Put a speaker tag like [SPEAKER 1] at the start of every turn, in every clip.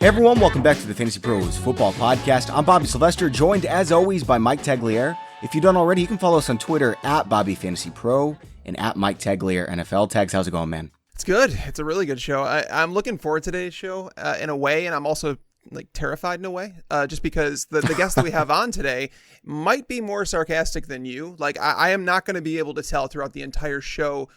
[SPEAKER 1] Hey everyone, welcome back to the Fantasy Pros Football Podcast. I'm Bobby Sylvester, joined as always by Mike Tagliere. If you don't already, you can follow us on Twitter at BobbyFantasyPro and at Mike Tagliere NFL. Tags, how's it going, man?
[SPEAKER 2] It's good. It's a really good show. I'm looking forward to today's show in a way, and I'm also terrified in a way, just because the guest that we have on today might be more sarcastic than you. I am not going to be able to tell throughout the entire show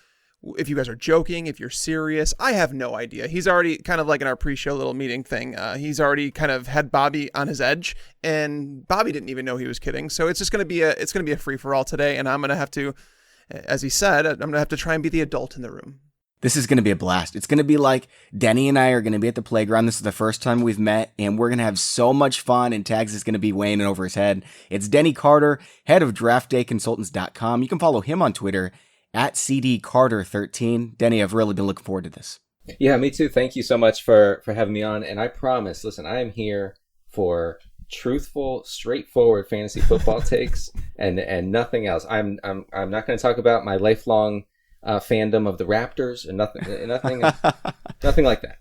[SPEAKER 2] if you guys are joking, if you're serious. I have no idea. He's already kind of like in our pre-show little meeting thing. He's already kind of had Bobby on his edge, and Bobby didn't even know he was kidding. So it's just going to be a free for all today, and I'm going to have to, as he said, I'm going to have to try and be the adult in the room.
[SPEAKER 1] This is going to be a blast. It's going to be like Denny and I are going to be at the playground. This is the first time we've met, and we're going to have so much fun, and Tags is going to be weighing it over his head. It's Denny Carter, head of DraftDayConsultants.com. You can follow him on Twitter at CDCarter13. Denny, I've really been looking forward to this.
[SPEAKER 3] Yeah, me too. Thank you so much for having me on. And I promise, listen, I am here for truthful, straightforward fantasy football takes and nothing else. I'm not going to talk about my lifelong fandom of the Raptors and nothing like that.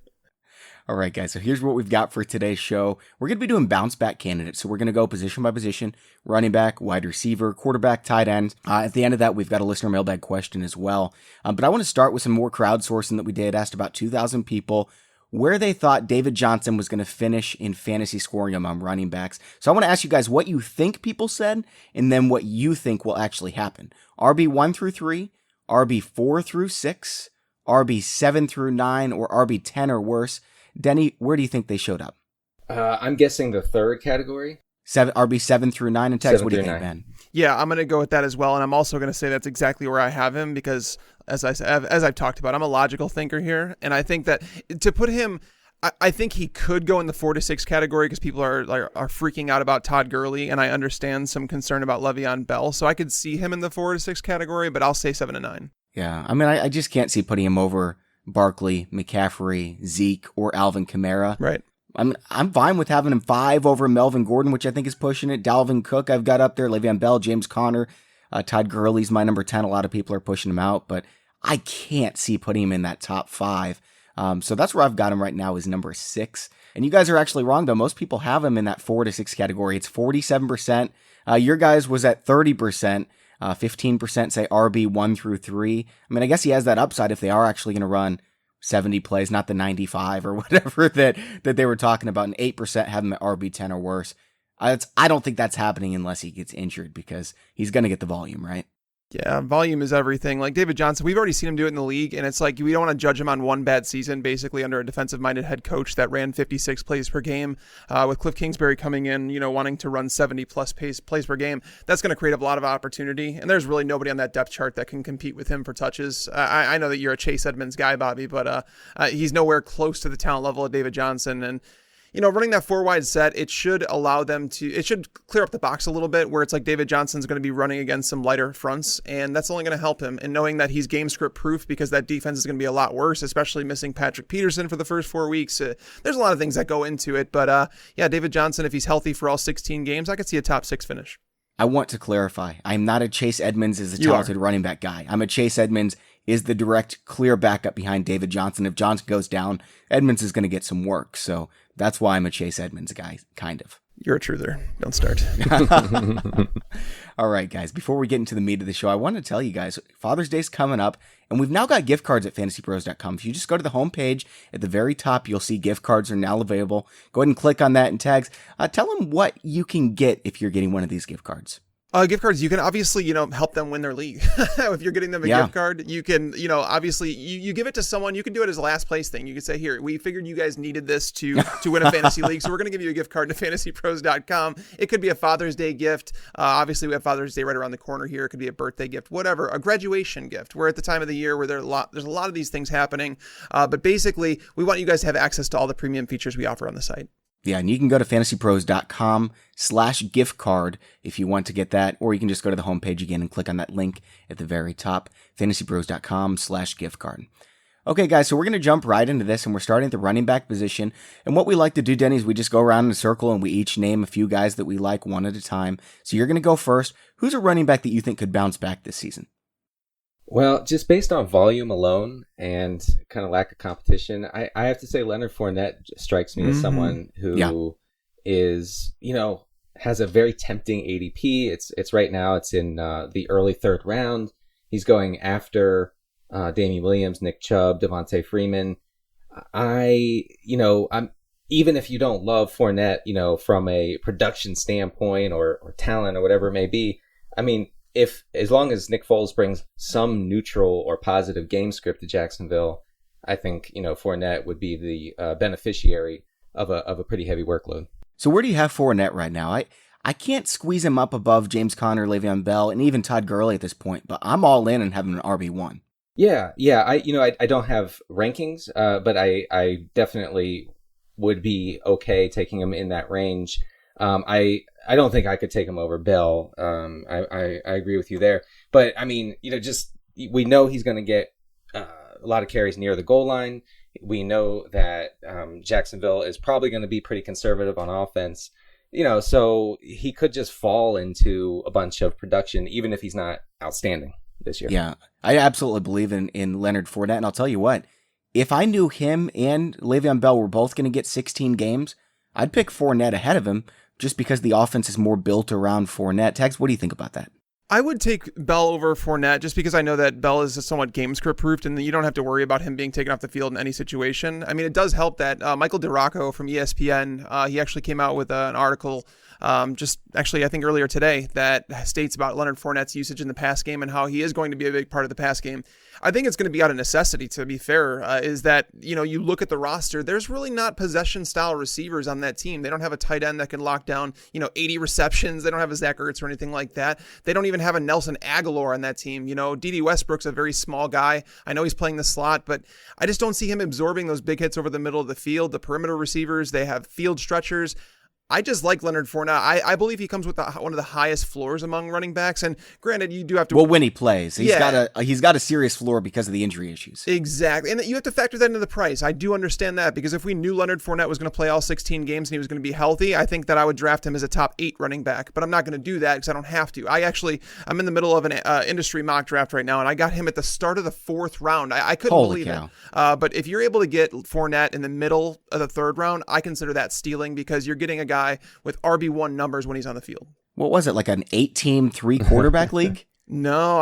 [SPEAKER 1] All right, guys, so here's what we've got for today's show. We're going to be doing bounce back candidates. So we're going to go position by position, running back, wide receiver, quarterback, tight end. At the end of that, we've got a listener mailbag question as well. But I want to start with some more crowdsourcing that we did. Asked about 2,000 people where they thought David Johnson was going to finish in fantasy scoring among running backs. So I want to ask you guys what you think people said and then what you think will actually happen. RB1 through 3, RB4 through 6, RB7 through 9, or RB10 or worse. Denny, where do you think they showed up?
[SPEAKER 3] I'm guessing the third category.
[SPEAKER 1] RB7 through 9, and Tex, what do you think,
[SPEAKER 3] 9.
[SPEAKER 1] Ben?
[SPEAKER 2] Yeah, I'm going to go with that as well, and I'm also going to say that's exactly where I have him because, as I've talked about, I'm a logical thinker here, and I think that to put him, I think he could go in the 4 to 6 category because people are freaking out about Todd Gurley, and I understand some concern about Le'Veon Bell, so I could see him in the 4 to 6 category, but I'll say 7 to 9.
[SPEAKER 1] Yeah, I mean, I just can't see putting him over Barkley, McCaffrey, Zeke, or Alvin Kamara.
[SPEAKER 2] Right.
[SPEAKER 1] I'm fine with having him 5 over Melvin Gordon, which I think is pushing it. Dalvin Cook, I've got up there. Le'Veon Bell, James Conner, Todd Gurley's my number 10. A lot of people are pushing him out, but I can't see putting him in that top 5. So that's where I've got him right now is number 6. And you guys are actually wrong, though. Most people have him in that 4 to 6 category. It's 47%. Your guys was at 30%. 15% say RB 1 through 3. I mean, I guess he has that upside if they are actually going to run 70 plays, not the 95 or whatever that they were talking about. And 8% have him at RB 10 or worse. I don't think that's happening unless he gets injured because he's going to get the volume, right?
[SPEAKER 2] Yeah, volume is everything. Like David Johnson, we've already seen him do it in the league, and it's like we don't want to judge him on one bad season, basically under a defensive-minded head coach that ran 56 plays per game. With Cliff Kingsbury coming in, wanting to run 70-plus plays per game, that's going to create a lot of opportunity, and there's really nobody on that depth chart that can compete with him for touches. I know that you're a Chase Edmonds guy, Bobby, but he's nowhere close to the talent level of David Johnson, and running that 4-wide set, it should allow them it should clear up the box a little bit where it's like David Johnson's going to be running against some lighter fronts, and that's only going to help him. And knowing that he's game script proof because that defense is going to be a lot worse, especially missing Patrick Peterson for the first 4 weeks. There's a lot of things that go into it, but yeah, David Johnson, if he's healthy for all 16 games, I could see a top 6 finish.
[SPEAKER 1] I want to clarify. I'm not a Chase Edmonds as a talented running back guy. I'm a Chase Edmonds is the direct, clear backup behind David Johnson. If Johnson goes down, Edmonds is going to get some work. So that's why I'm a Chase Edmonds guy, kind of.
[SPEAKER 2] You're a truther. Don't start.
[SPEAKER 1] All right, guys. Before we get into the meat of the show, I want to tell you guys, Father's Day's coming up, and we've now got gift cards at FantasyPros.com. If you just go to the homepage, at the very top, you'll see gift cards are now available. Go ahead and click on that and Tags. Tell them what you can get if you're getting one of these gift cards.
[SPEAKER 2] Gift cards, you can obviously, help them win their league. If you're getting them a gift card, you can, obviously you give it to someone. You can do it as a last place thing. You can say, here, we figured you guys needed this to win a fantasy league. So we're going to give you a gift card to FantasyPros.com. It could be a Father's Day gift. Obviously we have Father's Day right around the corner here. It could be a birthday gift, whatever, a graduation gift. We're at the time of the year where there's a lot of these things happening. But basically we want you guys to have access to all the premium features we offer on the site.
[SPEAKER 1] Yeah, and you can go to fantasypros.com/gift card if you want to get that, or you can just go to the homepage again and click on that link at the very top, fantasypros.com/gift card. Okay, guys, so we're going to jump right into this, and we're starting at the running back position. And what we like to do, Denny, is we just go around in a circle, and we each name a few guys that we like one at a time. So you're going to go first. Who's a running back that you think could bounce back this season?
[SPEAKER 3] Well, just based on volume alone and kind of lack of competition, I have to say Leonard Fournette strikes me as someone who is, has a very tempting ADP. It's right now, it's in the early third round. He's going after Damian Williams, Nick Chubb, Devontae Freeman. I'm even if you don't love Fournette, from a production standpoint or talent or whatever it may be, I mean, as long as Nick Foles brings some neutral or positive game script to Jacksonville, I think, Fournette would be the beneficiary of a pretty heavy workload.
[SPEAKER 1] So where do you have Fournette right now? I can't squeeze him up above James Conner, Le'Veon Bell, and even Todd Gurley at this point, but I'm all in and having an RB1.
[SPEAKER 3] Yeah. I don't have rankings, but I definitely would be okay taking him in that range. I don't think I could take him over Bell. I agree with you there. But I mean, we know he's going to get a lot of carries near the goal line. We know that Jacksonville is probably going to be pretty conservative on offense. So he could just fall into a bunch of production, even if he's not outstanding this year.
[SPEAKER 1] Yeah, I absolutely believe in Leonard Fournette. And I'll tell you what, if I knew him and Le'Veon Bell were both going to get 16 games, I'd pick Fournette ahead of him just because the offense is more built around Fournette. Tex, what do you think about that?
[SPEAKER 2] I would take Bell over Fournette just because I know that Bell is somewhat game script proofed and you don't have to worry about him being taken off the field in any situation. I mean, it does help that Michael DeRocco from ESPN, he actually came out with an article I think earlier today that states about Leonard Fournette's usage in the pass game and how he is going to be a big part of the pass game. I think it's going to be out of necessity, to be fair, is that, you look at the roster, there's really not possession style receivers on that team. They don't have a tight end that can lock down, 80 receptions. They don't have a Zach Ertz or anything like that. They don't even have a Nelson Aguilar on that team. D.D. Westbrook's a very small guy. I know he's playing the slot, but I just don't see him absorbing those big hits over the middle of the field. The perimeter receivers, they have field stretchers. I just like Leonard Fournette. I believe he comes with one of the highest floors among running backs. And granted, you do have to.
[SPEAKER 1] Well, when he plays, he's got a serious floor because of the injury issues.
[SPEAKER 2] Exactly, and you have to factor that into the price. I do understand that because if we knew Leonard Fournette was going to play all 16 games and he was going to be healthy, I think that I would draft him as a top 8 running back. But I'm not going to do that because I don't have to. I'm in the middle of an industry mock draft right now, and I got him at the start of the 4th round. I couldn't believe it. But if you're able to get Fournette in the middle of the 3rd round, I consider that stealing because you're getting a guy with RB1 numbers when he's on the field.
[SPEAKER 1] What was it, like an 8-team 3-quarterback league?
[SPEAKER 2] No,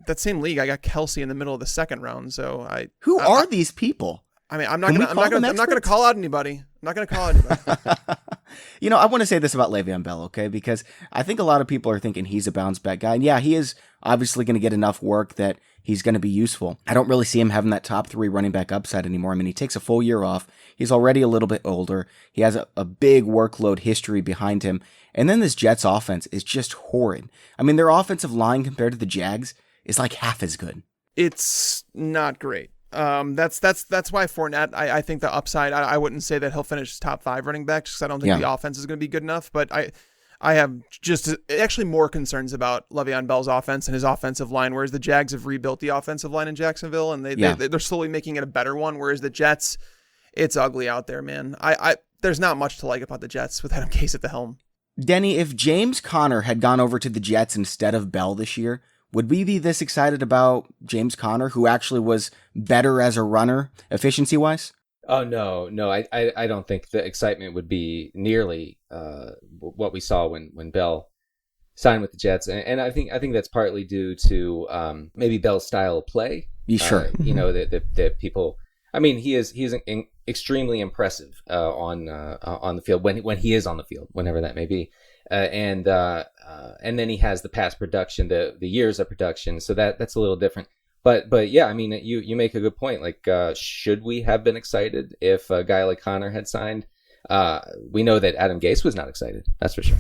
[SPEAKER 2] that same league, I got Kelsey in the middle of the 2nd round. So
[SPEAKER 1] Who are these people?
[SPEAKER 2] I mean, I'm not going to call out anybody. I'm not going to call anybody.
[SPEAKER 1] I want to say this about Le'Veon Bell, okay? Because I think a lot of people are thinking he's a bounce back guy. And yeah, he is obviously going to get enough work that he's going to be useful. I don't really see him having that top 3 running back upside anymore. I mean, he takes a full year off. He's already a little bit older. He has a big workload history behind him. And then this Jets offense is just horrid. I mean, their offensive line compared to the Jags is like half as good. It's
[SPEAKER 2] not great. That's why Fournette, I think the upside, I wouldn't say that he'll finish top 5 running backs because I don't think the offense is going to be good enough, but I have just actually more concerns about Le'Veon Bell's offense and his offensive line, whereas the Jags have rebuilt the offensive line in Jacksonville and they're slowly making it a better one, whereas the Jets, it's ugly out there, man. There's not much to like about the Jets with Adam Gase at the helm.
[SPEAKER 1] Denny, if James Conner had gone over to the Jets instead of Bell this year, would we be this excited about James Conner, who actually was better as a runner, efficiency-wise?
[SPEAKER 3] Oh, no. I don't think the excitement would be nearly what we saw when Bell signed with the Jets. And I think that's partly due to maybe Bell's style of play.
[SPEAKER 1] Sure.
[SPEAKER 3] That people... I mean, he's extremely impressive on the field when he is on the field, whenever that may be. And then he has the past production, the years of production. So that's a little different. But yeah, I mean, you make a good point. Like, should we have been excited if a guy like Conner had signed? We know that Adam Gase was not excited. That's for sure.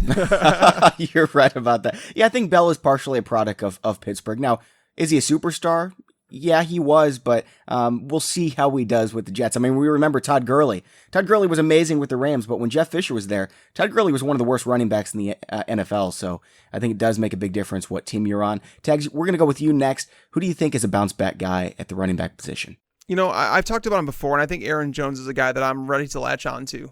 [SPEAKER 1] You're right about that. Yeah, I think Bell is partially a product of Pittsburgh. Now, is he a superstar? Yeah, he was, but we'll see how he does with the Jets. I mean, we remember Todd Gurley. Todd Gurley was amazing with the Rams, but when Jeff Fisher was there, Todd Gurley was one of the worst running backs in the NFL, so I think it does make a big difference what team you're on. Tags, we're going to go with you next. Who do you think is a bounce-back guy at the running back position?
[SPEAKER 2] I've talked about him before, and I think Aaron Jones is a guy that I'm ready to latch on to.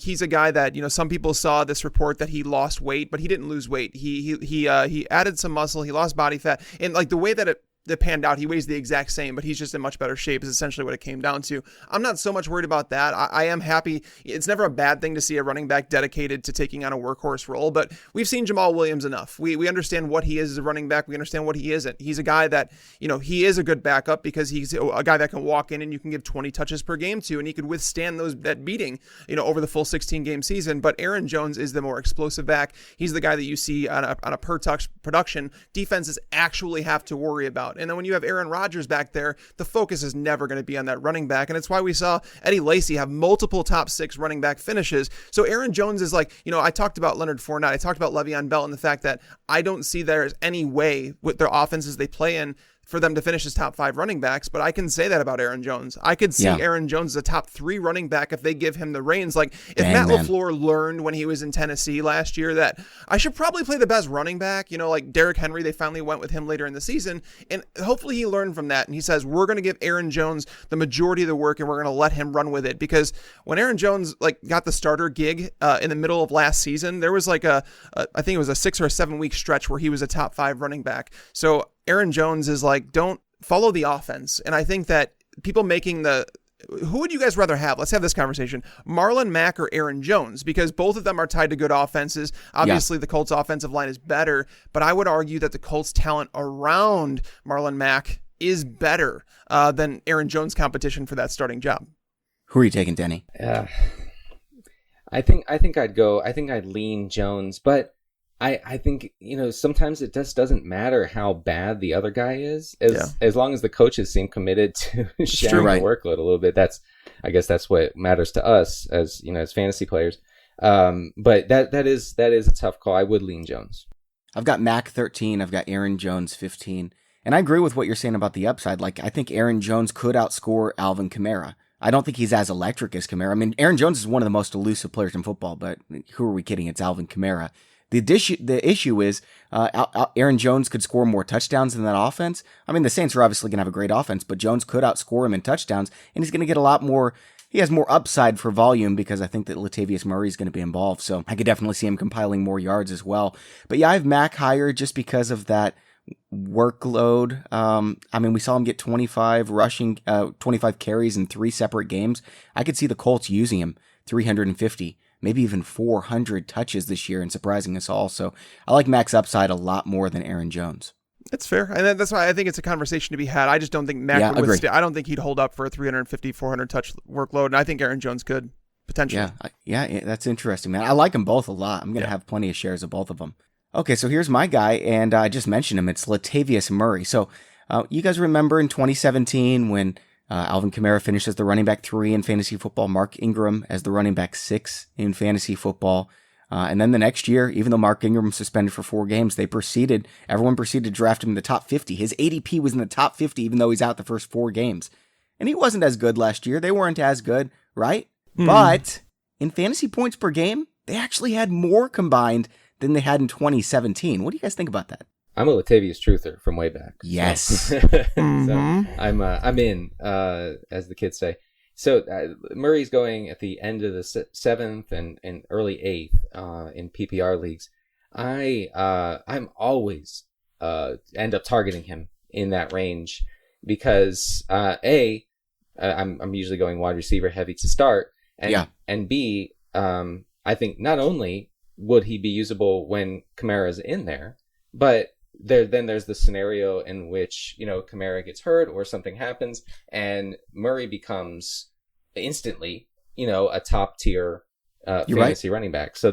[SPEAKER 2] He's a guy that, some people saw this report that he lost weight, but he didn't lose weight. He added some muscle, he lost body fat, and like the way that it panned out. He weighs the exact same, but he's just in much better shape is essentially what it came down to. I'm not so much worried about that. I am happy. It's never a bad thing to see a running back dedicated to taking on a workhorse role, but we've seen Jamal Williams enough. We understand what he is as a running back. We understand what he isn't. He's a guy that, he is a good backup because he's a guy that can walk in and you can give 20 touches per game to, and he could withstand that beating, over the full 16 game season. But Aaron Jones is the more explosive back. He's the guy that you see on a per touch production defenses actually have to worry about. And then when you have Aaron Rodgers back there, the focus is never going to be on that running back. And it's why we saw Eddie Lacy have multiple top 6 running back finishes. So Aaron Jones is like, I talked about Leonard Fournette. I talked about Le'Veon Bell and the fact that I don't see there's any way with their offenses they play in for them to finish as top 5 running backs, but I can say that about Aaron Jones. I could see Aaron Jones as a top 3 running back if they give him the reins. Like if Matt LaFleur learned when he was in Tennessee last year that I should probably play the best running back, like Derrick Henry, they finally went with him later in the season, and hopefully he learned from that and he says, we're going to give Aaron Jones the majority of the work and we're going to let him run with it. Because when Aaron Jones got the starter gig in the middle of last season, there was I think it was a 6 or a 7 week stretch where he was a top 5 running back. So Aaron Jones is don't follow the offense. And I think that people making who would you guys rather have? Let's have this conversation. Marlon Mack or Aaron Jones? Because both of them are tied to good offenses. Obviously, the Colts offensive line is better, but I would argue that the Colts talent around Marlon Mack is better than Aaron Jones' competition for that starting job.
[SPEAKER 1] Who are you taking, Denny?
[SPEAKER 3] I think I'd lean Jones, but I think, sometimes it just doesn't matter how bad the other guy is, as long as the coaches seem committed to sharing the workload a little bit. I guess that's what matters to us as fantasy players. But that is a tough call. I would lean Jones.
[SPEAKER 1] I've got Mac 13. I've got Aaron Jones 15. And I agree with what you're saying about the upside. I think Aaron Jones could outscore Alvin Kamara. I don't think he's as electric as Kamara. I mean, Aaron Jones is one of the most elusive players in football, but who are we kidding? It's Alvin Kamara. The issue is Aaron Jones could score more touchdowns than that offense. I mean, the Saints are obviously going to have a great offense, but Jones could outscore him in touchdowns, and he's going to get a lot more. He has more upside for volume because I think that Latavius Murray is going to be involved. So I could definitely see him compiling more yards as well. But yeah, I have Mac higher just because of that workload. I mean, we saw him get 25 carries in 3 separate games. I could see the Colts using him 350. Maybe even 400 touches this year and surprising us all. So I like Mac's upside a lot more than Aaron Jones.
[SPEAKER 2] It's fair. And that's why I think it's a conversation to be had. I just don't think Mac would withstand. I don't think he'd hold up for a 350, 400 touch workload. And I think Aaron Jones could potentially.
[SPEAKER 1] Yeah, that's interesting, man. I like them both a lot. I'm going to have plenty of shares of both of them. Okay, so here's my guy, and I just mentioned him. It's Latavius Murray. So you guys remember in 2017 when Alvin Kamara finished as the running back 3 in fantasy football, Mark Ingram as the running back 6 in fantasy football. And then the next year, even though Mark Ingram was suspended for 4 games, everyone proceeded to draft him in the top 50. His ADP was in the top 50, even though he's out the first 4 games. And he wasn't as good last year. They weren't as good, right? But in fantasy points per game, they actually had more combined than they had in 2017. What do you guys think about that?
[SPEAKER 3] I'm a Latavius truther from way back.
[SPEAKER 1] Yes.
[SPEAKER 3] So, I'm in, as the kids say. So Murray's going at the end of the 7th and early 8th in PPR leagues. I'm always end up targeting him in that range because I'm usually going wide receiver heavy to start, and B, I think not only would he be usable when Kamara's in there, but then there's the scenario in which, Kamara gets hurt or something happens and Murray becomes instantly, a top tier fantasy running back. So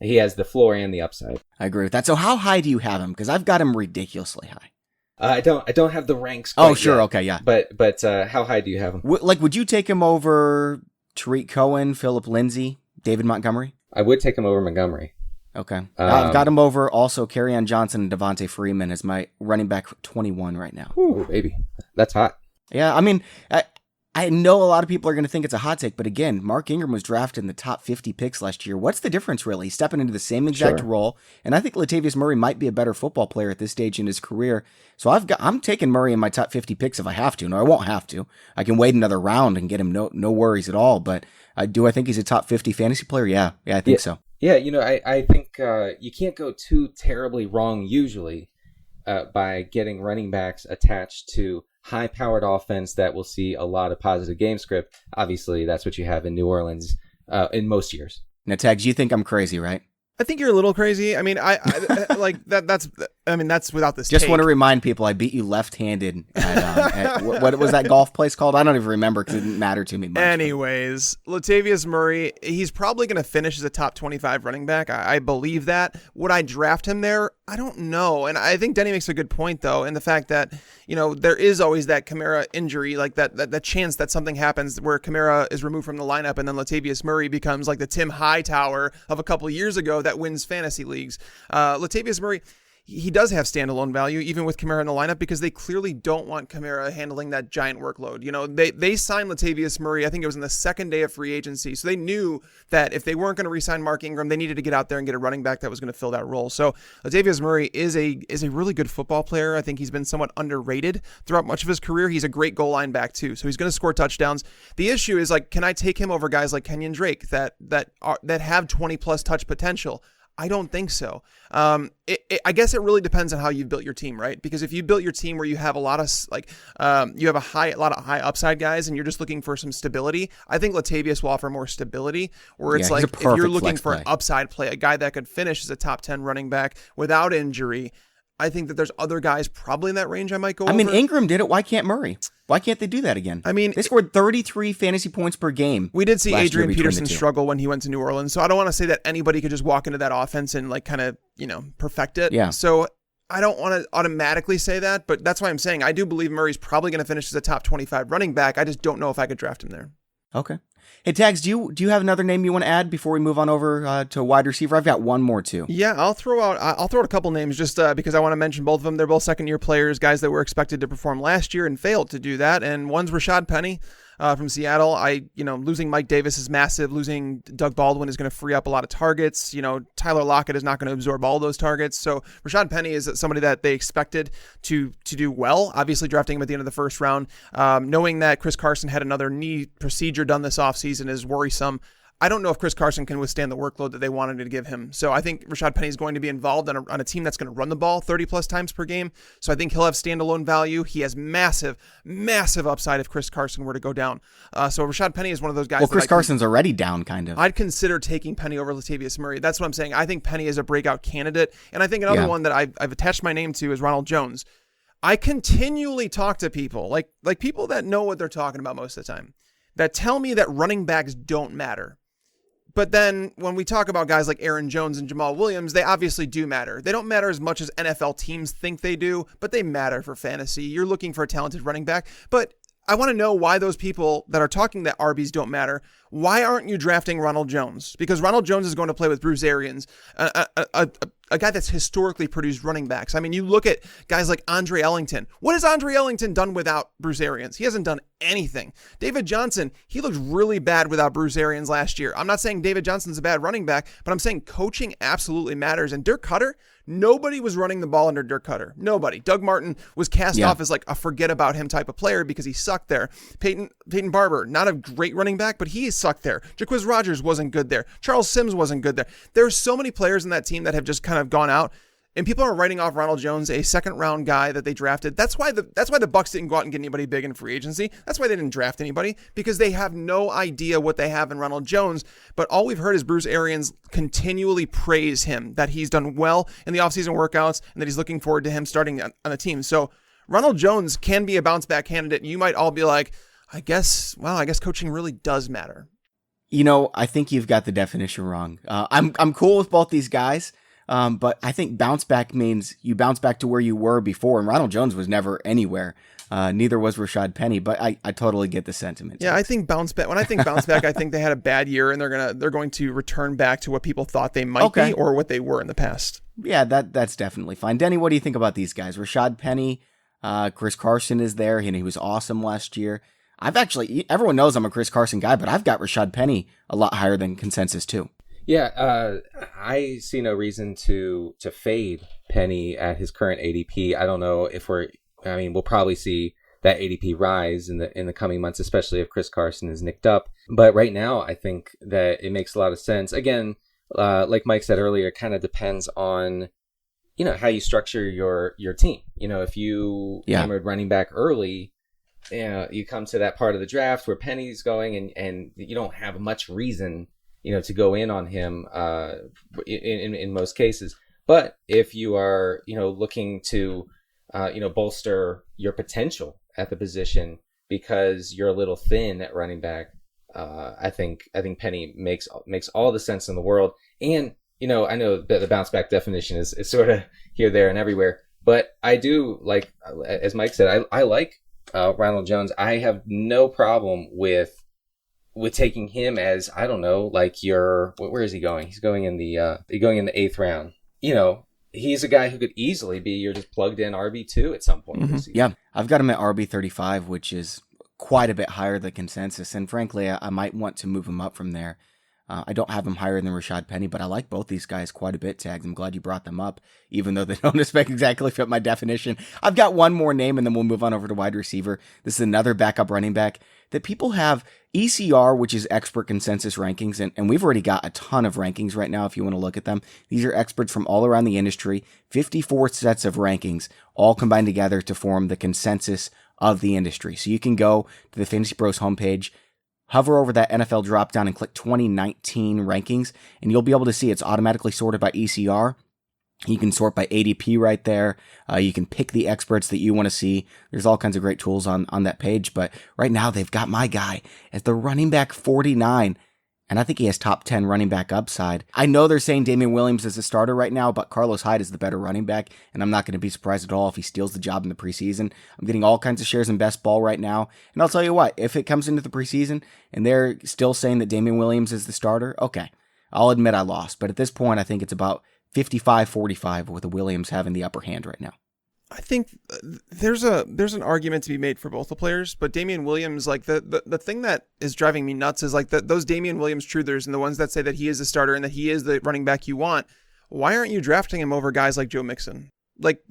[SPEAKER 3] he has the floor and the upside.
[SPEAKER 1] I agree with that. So how high do you have him? Because I've got him ridiculously high.
[SPEAKER 3] I don't have the ranks.
[SPEAKER 1] Oh, sure.
[SPEAKER 3] Yet,
[SPEAKER 1] okay. Yeah.
[SPEAKER 3] But how high do you have him?
[SPEAKER 1] Would you take him over Tariq Cohen, Phillip Lindsay, David Montgomery?
[SPEAKER 3] I would take him over Montgomery.
[SPEAKER 1] Okay. I've got him over also Kerryon Johnson and Devontae Freeman as my running back 21 right now.
[SPEAKER 3] Ooh, baby. That's hot.
[SPEAKER 1] Yeah, I mean, I know a lot of people are going to think it's a hot take, but again, Mark Ingram was drafted in the top 50 picks last year. What's the difference, really? He's stepping into the same exact role, and I think Latavius Murray might be a better football player at this stage in his career. So I'm taking Murray in my top 50 picks if I have to. No, I won't have to. I can wait another round and get him no worries at all, but I think he's a top 50 fantasy player? Yeah, I think so.
[SPEAKER 3] Yeah, I think you can't go too terribly wrong usually by getting running backs attached to high-powered offense that will see a lot of positive game script. Obviously, that's what you have in New Orleans in most years.
[SPEAKER 1] Now, Tags, you think I'm crazy, right?
[SPEAKER 2] I think you're a little crazy. I mean, I like that. That's without this.
[SPEAKER 1] Just
[SPEAKER 2] take.
[SPEAKER 1] want to remind people, I beat you left-handed at what was that golf place called? I don't even remember because it didn't matter to me much.
[SPEAKER 2] Anyways, Latavius Murray, he's probably going to finish as a top 25 running back. I believe that. Would I draft him there? I don't know. And I think Denny makes a good point, though, in the fact that, there is always that Kamara injury, like that chance that something happens where Kamara is removed from the lineup and then Latavius Murray becomes like the Tim Hightower of a couple of years ago that wins fantasy leagues. Latavius Murray, he does have standalone value, even with Kamara in the lineup, because they clearly don't want Kamara handling that giant workload. They signed Latavius Murray, I think it was in the second day of free agency. So they knew that if they weren't going to re-sign Mark Ingram, they needed to get out there and get a running back that was going to fill that role. So Latavius Murray is a really good football player. I think he's been somewhat underrated throughout much of his career. He's a great goal line back too. So he's going to score touchdowns. The issue is, can I take him over guys like Kenyon Drake that have 20 plus touch potential? I don't think so. I guess it really depends on how you've built your team, right? Because if you built your team where you have a lot of you have a lot of high upside guys, and you're just looking for some stability, I think Latavius will offer more stability. Where it's if you're looking for an upside play, a guy that could finish as a top 10 running back without injury, I think that there's other guys probably in that range I might go over.
[SPEAKER 1] I mean, Ingram did it. Why can't Murray? Why can't they do that again? I mean, they scored 33 fantasy points per game.
[SPEAKER 2] We did see Adrian Peterson struggle when he went to New Orleans. So I don't want to say that anybody could just walk into that offense and perfect it.
[SPEAKER 1] Yeah.
[SPEAKER 2] So I don't want to automatically say that, but that's why I'm saying I do believe Murray's probably going to finish as a top 25 running back. I just don't know if I could draft him there.
[SPEAKER 1] Okay. Hey, Tags, do you have another name you want to add before we move on over to wide receiver? I've got one more too.
[SPEAKER 2] Yeah, I'll throw out a couple names just because I want to mention both of them. They're both second-year players, guys that were expected to perform last year and failed to do that. And one's Rashad Penny from Seattle. Losing Mike Davis is massive. Losing Doug Baldwin is going to free up a lot of targets. Tyler Lockett is not going to absorb all those targets. So Rashad Penny is somebody that they expected to do well. Obviously, drafting him at the end of the first round, knowing that Chris Carson had another knee procedure done this offseason is worrisome. I don't know if Chris Carson can withstand the workload that they wanted to give him. So I think Rashad Penny is going to be involved on a team that's going to run the ball 30 plus times per game. So I think he'll have standalone value. He has massive, massive upside if Chris Carson were to go down. So Rashad Penny is one of those guys.
[SPEAKER 1] Well, Chris Carson's already down, kind of.
[SPEAKER 2] I'd consider taking Penny over Latavius Murray. That's what I'm saying. I think Penny is a breakout candidate. And I think another one that I've attached my name to is Ronald Jones. I continually talk to people, like people that know what they're talking about most of the time, that tell me that running backs don't matter. But then when we talk about guys like Aaron Jones and Jamal Williams, they obviously do matter. They don't matter as much as NFL teams think they do, but they matter for fantasy. You're looking for a talented running back. But I want to know why those people that are talking that RBs don't matter, why aren't you drafting Ronald Jones? Because Ronald Jones is going to play with Bruce Arians, a guy that's historically produced running backs. I mean, you look at guys like Andre Ellington. What has Andre Ellington done without Bruce Arians? He hasn't done anything. David Johnson, he looked really bad without Bruce Arians last year. I'm not saying David Johnson's a bad running back, but I'm saying coaching absolutely matters. And Dirk Cutter, nobody was running the ball under Dirk Cutter. Nobody. Doug Martin was cast off as like a forget about him type of player because he sucked there. Peyton Barber, not a great running back, but he sucked there. Jaquiz Rogers wasn't good there. Charles Sims wasn't good there. There's so many players in that team that have just kind of gone out, and people are writing off Ronald Jones, a second round guy that they drafted. That's why the Bucks didn't go out and get anybody big in free agency. That's why they didn't draft anybody, because they have no idea what they have in Ronald Jones. But all we've heard is Bruce Arians continually praise him, that he's done well in the offseason workouts and that he's looking forward to him starting on the team. So Ronald Jones can be a bounce back candidate. You might all be like, I guess coaching really does matter.
[SPEAKER 1] I think you've got the definition wrong. I'm cool with both these guys. But I think bounce back means you bounce back to where you were before, and Ronald Jones was never anywhere. Neither was Rashad Penny, but I totally get the sentiment.
[SPEAKER 2] Yeah, I think bounce back. When I think bounce back, I think they had a bad year and they're going to return back to what people thought they might be or what they were in the past.
[SPEAKER 1] Yeah, that's definitely fine. Denny, what do you think about these guys? Rashad Penny, Chris Carson is there, and he was awesome last year. Everyone knows I'm a Chris Carson guy, but I've got Rashad Penny a lot higher than consensus too.
[SPEAKER 3] Yeah, I see no reason to fade Penny at his current ADP. I don't know if we'll probably see that ADP rise in the coming months, especially if Chris Carson is nicked up. But right now, I think that it makes a lot of sense. Again, like Mike said earlier, it kind of depends on, how you structure your team. If you hammered running back early, you come to that part of the draft where Penny's going and you don't have much reason, to go in on him in most cases. But if you are, looking to, bolster your potential at the position because you're a little thin at running back, I think Penny makes all the sense in the world. And, I know that the bounce back definition is sort of here, there, and everywhere. But I do like, as Mike said, I like Ronald Jones. I have no problem with taking him as, I don't know, like where is he going? He's going in the 8th round. He's a guy who could easily be your just plugged in RB2 at some point.
[SPEAKER 1] Mm-hmm. Yeah, I've got him at RB35, which is quite a bit higher than consensus. And frankly, I might want to move him up from there. I don't have him higher than Rashad Penny, but I like both these guys quite a bit, Tags. I'm glad you brought them up, even though they don't exactly fit my definition. I've got one more name, and then we'll move on over to wide receiver. This is another backup running back that people have ECR, which is expert consensus rankings, and we've already got a ton of rankings right now if you want to look at them. These are experts from all around the industry, 54 sets of rankings, all combined together to form the consensus of the industry. So you can go to the FantasyPros homepage, hover over that NFL dropdown and click 2019 rankings, and you'll be able to see it's automatically sorted by ECR. You can sort by ADP right there. You can pick the experts that you want to see. There's all kinds of great tools on that page, but right now they've got my guy as the running back 49, and I think he has top 10 running back upside. I know they're saying Damian Williams is a starter right now, but Carlos Hyde is the better running back, and I'm not going to be surprised at all if he steals the job in the preseason. I'm getting all kinds of shares in best ball right now, and I'll tell you what, if it comes into the preseason and they're still saying that Damian Williams is the starter, okay, I'll admit I lost, but at this point I think it's about 55-45 with the Williams having the upper hand right now.
[SPEAKER 2] I think there's an argument to be made for both the players, but Damian Williams, like the thing that is driving me nuts is like those Damian Williams truthers and the ones that say that he is the starter and that he is the running back you want. Why aren't you drafting him over guys like Joe Mixon? Like,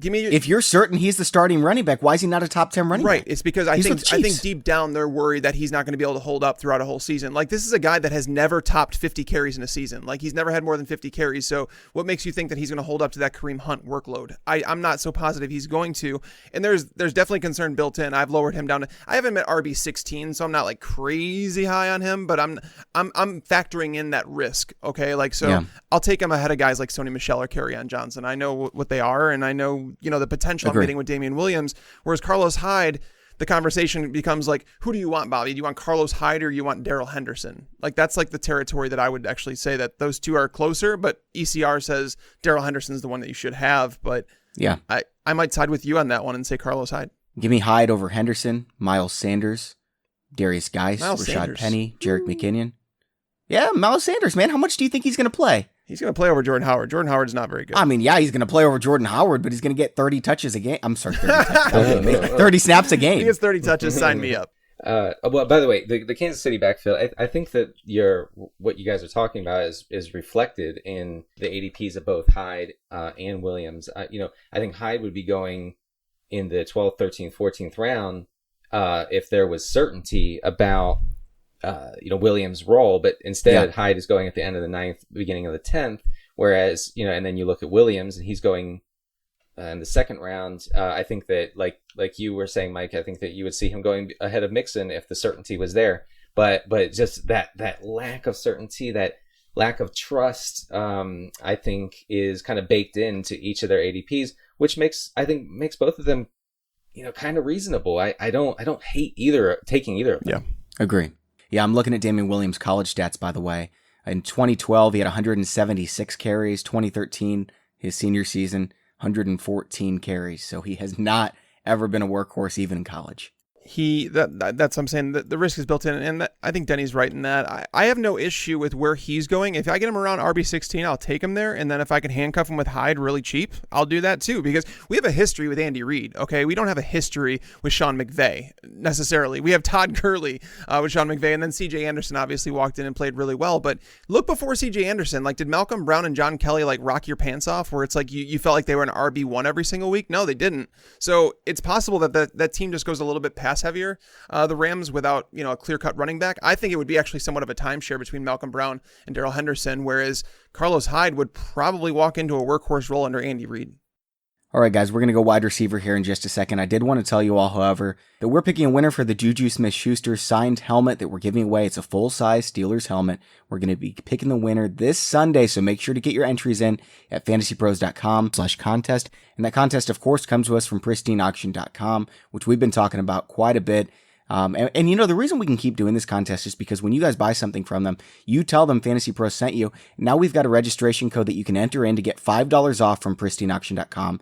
[SPEAKER 2] give me. If
[SPEAKER 1] you're certain he's the starting running back, why is he not a top 10 running back?
[SPEAKER 2] Right. It's because I think deep down they're worried that he's not going to be able to hold up throughout a whole season. Like, this is a guy that has never topped 50 carries in a season. Like, he's never had more than 50 carries. So what makes you think that he's going to hold up to that Kareem Hunt workload? I'm not so positive he's going to. And there's definitely concern built in. I've lowered him down to. I have him at RB16, so I'm not like crazy high on him, but I'm factoring in that risk. Okay, like so. Yeah. I'll take him ahead of guys like Sony Michel or Kerryon Johnson. I know what they are, and I know the potential I'm getting with Damian Williams. Whereas Carlos Hyde, the conversation becomes like, who do you want, Bobby? Do you want Carlos Hyde or you want Darrell Henderson? Like, that's like the territory that I would actually say that those two are closer, but ECR says Darrell Henderson's the one that you should have. But
[SPEAKER 1] yeah,
[SPEAKER 2] I might side with you on that one and say Carlos Hyde.
[SPEAKER 1] Give me Hyde over Henderson, Miles Sanders, Darius Geis, Rashad Penny, Jerick McKinnon. Yeah, Miles Sanders, man. How much do you think he's going to play?
[SPEAKER 2] He's going to play over Jordan Howard. Jordan Howard's not very good.
[SPEAKER 1] I mean, yeah, he's going to play over Jordan Howard, but he's going to get 30 touches a game. I'm sorry, 30 snaps a game.
[SPEAKER 2] He gets 30 touches. Sign me up.
[SPEAKER 3] Well, by the way, the Kansas City backfield, I think that what you guys are talking about is reflected in the ADPs of both Hyde and Williams. I think Hyde would be going in the 12th, 13th, 14th round if there was certainty about Williams' role, but instead Hyde is going at the end of the 9th, beginning of the 10th, whereas, and then you look at Williams and he's going in the 2nd round. I think that like you were saying, Mike, I think that you would see him going ahead of Mixon if the certainty was there, but just that lack of certainty, that lack of trust, I think is kind of baked into each of their ADPs, which makes both of them, kind of reasonable. I don't hate taking either of them.
[SPEAKER 1] Yeah, agree. Yeah, I'm looking at Damian Williams' college stats, by the way. In 2012, he had 176 carries. 2013, his senior season, 114 carries. So he has not ever been a workhorse, even in college.
[SPEAKER 2] That's what I'm saying. The risk is built in, and I think Denny's right in that. I have no issue with where he's going. If I get him around RB16, I'll take him there, and then if I can handcuff him with Hyde really cheap, I'll do that too, because we have a history with Andy Reid, okay? We don't have a history with Sean McVay, necessarily. We have Todd Gurley with Sean McVay, and then C.J. Anderson obviously walked in and played really well, but look before C.J. Anderson. Like, did Malcolm Brown and John Kelly, like, rock your pants off, where it's like you felt like they were an RB1 every single week? No, they didn't. So it's possible that team just goes a little bit past pass heavier, the Rams, without, a clear-cut running back. I think it would be actually somewhat of a timeshare between Malcolm Brown and Darrell Henderson, whereas Carlos Hyde would probably walk into a workhorse role under Andy Reid.
[SPEAKER 1] All right, guys, we're going to go wide receiver here in just a second. I did want to tell you all, however, that we're picking a winner for the JuJu Smith-Schuster signed helmet that we're giving away. It's a full-size Steelers helmet. We're going to be picking the winner this Sunday, so make sure to get your entries in at FantasyPros.com/contest. And that contest, of course, comes to us from PristineAuction.com, which we've been talking about quite a bit. And the reason we can keep doing this contest is because when you guys buy something from them, you tell them Fantasy Pros sent you. Now we've got a registration code that you can enter in to get $5 off from PristineAuction.com.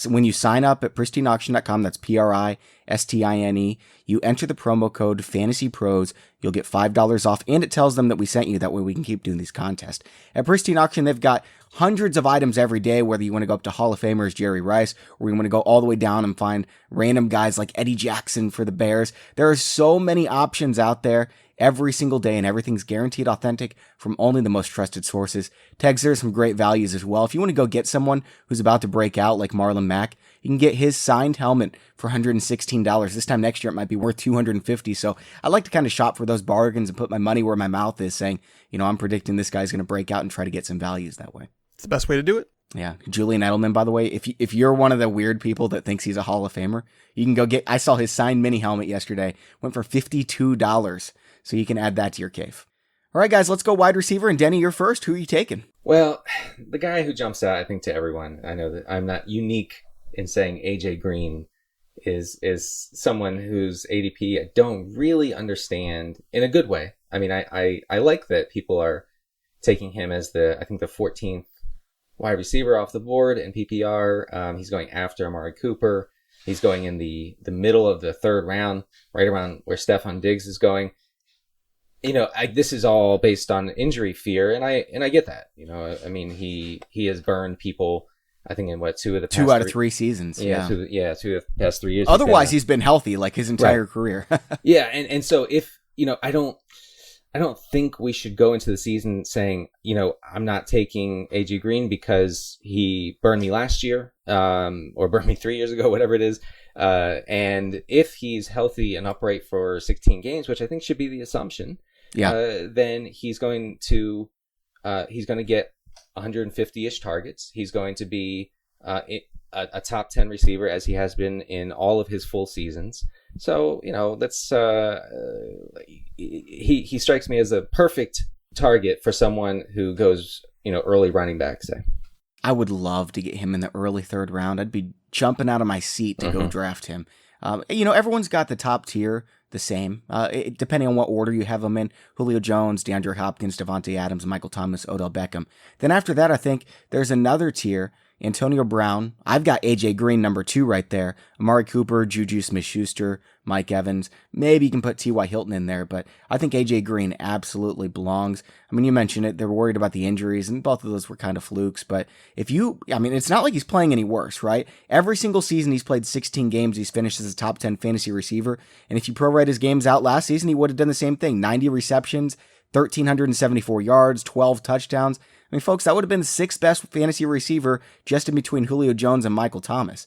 [SPEAKER 1] When you sign up at PristineAuction.com, that's PRISTINE, you enter the promo code FantasyPros, you'll get $5 off, and it tells them that we sent you. That way we can keep doing these contests. At Pristine Auction, they've got hundreds of items every day, whether you want to go up to Hall of Famers Jerry Rice, or you want to go all the way down and find random guys like Eddie Jackson for the Bears. There are so many options out there every single day, and everything's guaranteed authentic from only the most trusted sources. Tegs, there's some great values as well. If you want to go get someone who's about to break out like Marlon Mack, you can get his signed helmet for $116. This time next year, it might be worth $250. So I like to kind of shop for those bargains and put my money where my mouth is, saying, I'm predicting this guy's going to break out, and try to get some values that way.
[SPEAKER 2] It's the best way to do it.
[SPEAKER 1] Yeah. Julian Edelman, by the way, if you're one of the weird people that thinks he's a Hall of Famer, you can go I saw his signed mini helmet yesterday, went for $52. So you can add that to your cave. All right, guys, let's go wide receiver. And Denny, you're first. Who are you taking?
[SPEAKER 3] Well, the guy who jumps out, I think, to everyone, I know that I'm not unique in saying AJ Green is someone whose ADP I don't really understand in a good way. I mean, I like that people are taking him as the 14th wide receiver off the board in PPR. He's going after Amari Cooper. He's going in the middle of the third round, right around where Stephon Diggs is going. This is all based on injury fear, and I get that. I mean, he has burned people, I think, in two of the past
[SPEAKER 1] 2 out of 3 seasons.
[SPEAKER 3] Yeah, 2 of the past 3 years.
[SPEAKER 1] Otherwise, he's been healthy like his entire career.
[SPEAKER 3] Yeah, and so if I don't think we should go into the season saying, I'm not taking AJ Green because he burned me last year, or burned me 3 years ago, whatever it is. And if he's healthy and upright for 16 games, which I think should be the assumption, then he's going to get 150-ish targets. He's going to be a top 10 receiver, as he has been in all of his full seasons. So, that's he strikes me as a perfect target for someone who goes, early running back, say.
[SPEAKER 1] I would love to get him in the early third round. I'd be jumping out of my seat to go draft him. Everyone's got the top tier the same, depending on what order you have them in. Julio Jones, DeAndre Hopkins, Devontae Adams, Michael Thomas, Odell Beckham. Then after that, I think there's another tier. Antonio Brown. I've got AJ Green number 2 right there. Amari Cooper, JuJu Smith-Schuster, Mike Evans. Maybe you can put T.Y. Hilton in there, but I think AJ Green absolutely belongs. I mean, you mentioned it. They're worried about the injuries, and both of those were kind of flukes. But it's not like he's playing any worse, right? Every single season he's played 16 games. He's finished as a top 10 fantasy receiver. And if you prorate his games out last season, he would have done the same thing. 90 receptions, 1,374 yards, 12 touchdowns. I mean, folks, that would have been the 6th best fantasy receiver just in between Julio Jones and Michael Thomas.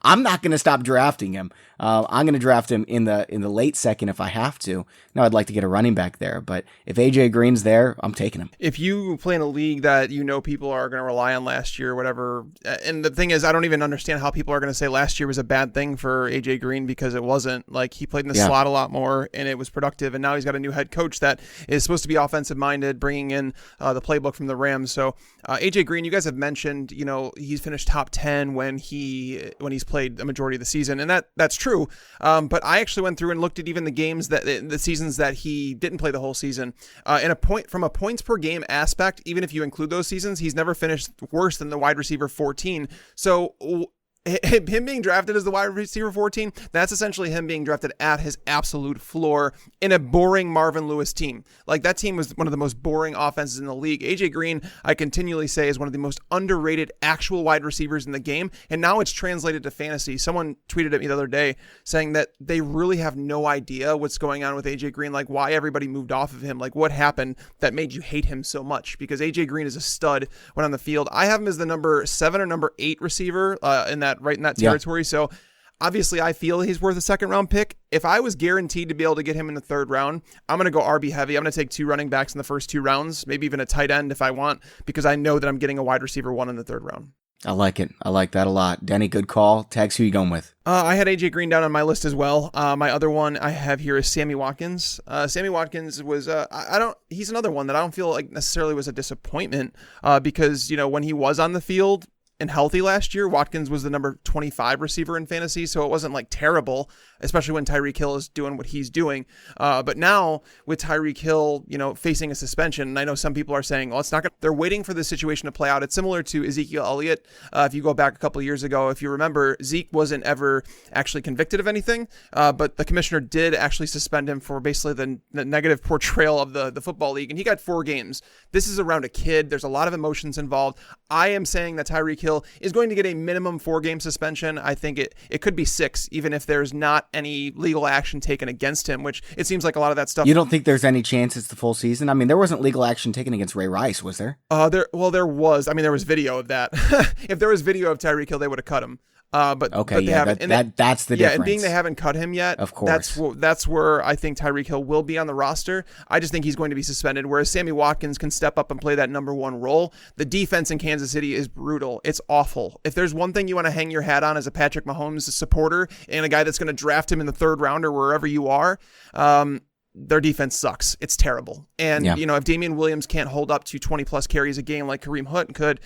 [SPEAKER 1] I'm not going to stop drafting him. I'm going to draft him in the late second if I have to. Now, I'd like to get a running back there, but if AJ Green's there, I'm taking him.
[SPEAKER 2] If you play in a league that people are going to rely on last year or whatever, and the thing is, I don't even understand how people are going to say last year was a bad thing for AJ Green, because it wasn't. Like, he played in the slot a lot more, and it was productive, and now he's got a new head coach that is supposed to be offensive-minded, bringing in the playbook from the Rams. So AJ Green, you guys have mentioned, he's finished top 10 when he's played a majority of the season, and that's true. But I actually went through and looked at even the games the seasons that he didn't play the whole season. From a points per game aspect, even if you include those seasons, he's never finished worse than the wide receiver 14. So him being drafted as the wide receiver 14, that's essentially him being drafted at his absolute floor in a boring Marvin Lewis team. Like, that team was one of the most boring offenses in the league. AJ Green, I continually say, is one of the most underrated actual wide receivers in the game, and now it's translated to fantasy. Someone tweeted at me the other day saying that they really have no idea what's going on with AJ Green, like why everybody moved off of him, like what happened that made you hate him so much, because AJ Green is a stud when on the field. I have him as the number 7 or number 8 receiver right in that territory. So Obviously, I feel he's worth a second round pick. If I was guaranteed to be able to get him in the third round, I'm going to go RB heavy. I'm going to take 2 running backs in the first 2 rounds, maybe even a tight end if I want, because I know that I'm getting a wide receiver 1 in the third round.
[SPEAKER 1] I like it. I like that a lot. Denny, good call. Tags, who you going with?
[SPEAKER 2] I had AJ Green down on my list as well. My other one I have here is Sammy Watkins. Sammy Watkins was he's another one that I don't feel like necessarily was a disappointment because, when he was on the field and healthy last year, Watkins was the number 25 receiver in fantasy, so it wasn't like terrible, especially when Tyreek Hill is doing what he's doing. But now with Tyreek Hill, facing a suspension, and I know some people are saying, well, it's not gonna, they're waiting for the situation to play out. It's similar to Ezekiel Elliott. If you go back a couple of years ago, if you remember, Zeke wasn't ever actually convicted of anything, but the commissioner did actually suspend him for basically the negative portrayal of the football league, and he got 4 games. This is around a kid. There's a lot of emotions involved. I am saying that Tyreek Hill is going to get a minimum 4-game suspension. I think it could be 6, even if there's not any legal action taken against him, which it seems like a lot of that stuff.
[SPEAKER 1] You don't think there's any chance it's the full season? I mean, there wasn't legal action taken against Ray Rice, was there?
[SPEAKER 2] There was. I mean, there was video of that. If there was video of Tyreek Hill, they would have cut him. But
[SPEAKER 1] okay,
[SPEAKER 2] but
[SPEAKER 1] that's the difference.
[SPEAKER 2] Yeah, and being they haven't cut him yet,
[SPEAKER 1] of course,
[SPEAKER 2] that's where I think Tyreek Hill will be on the roster. I just think he's going to be suspended, whereas Sammy Watkins can step up and play that number 1 role. The defense in Kansas City is brutal. It's awful. If there's one thing you want to hang your hat on as a Patrick Mahomes supporter and a guy that's going to draft him in the 3rd round or wherever you are, their defense sucks. It's terrible. And, if Damian Williams can't hold up to 20 plus carries a game like Kareem Hunt could,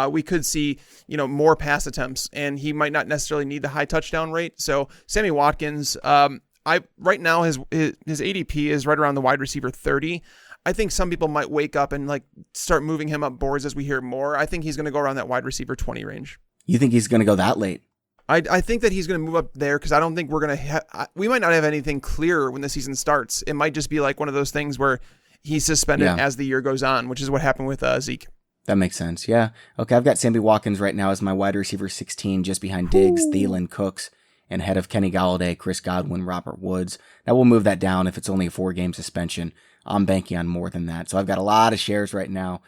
[SPEAKER 2] we could see, more pass attempts, and he might not necessarily need the high touchdown rate. So Sammy Watkins, right now his ADP is right around the wide receiver 30. I think some people might wake up and start moving him up boards as we hear more. I think he's going to go around that wide receiver 20 range.
[SPEAKER 1] You think he's going to go that late?
[SPEAKER 2] I think that he's going to move up there because I don't think we're going to we might not have anything clear when the season starts. It might just be like one of those things where he's suspended as the year goes on, which is what happened with Zeke.
[SPEAKER 1] That makes sense. Yeah. Okay. I've got Sammy Watkins right now as my wide receiver 16, just behind Diggs, Thielen, Cooks, and ahead of Kenny Golladay, Chris Godwin, Robert Woods. Now we'll move that down if it's only a 4-game suspension. I'm banking on more than that. So I've got a lot of shares right now.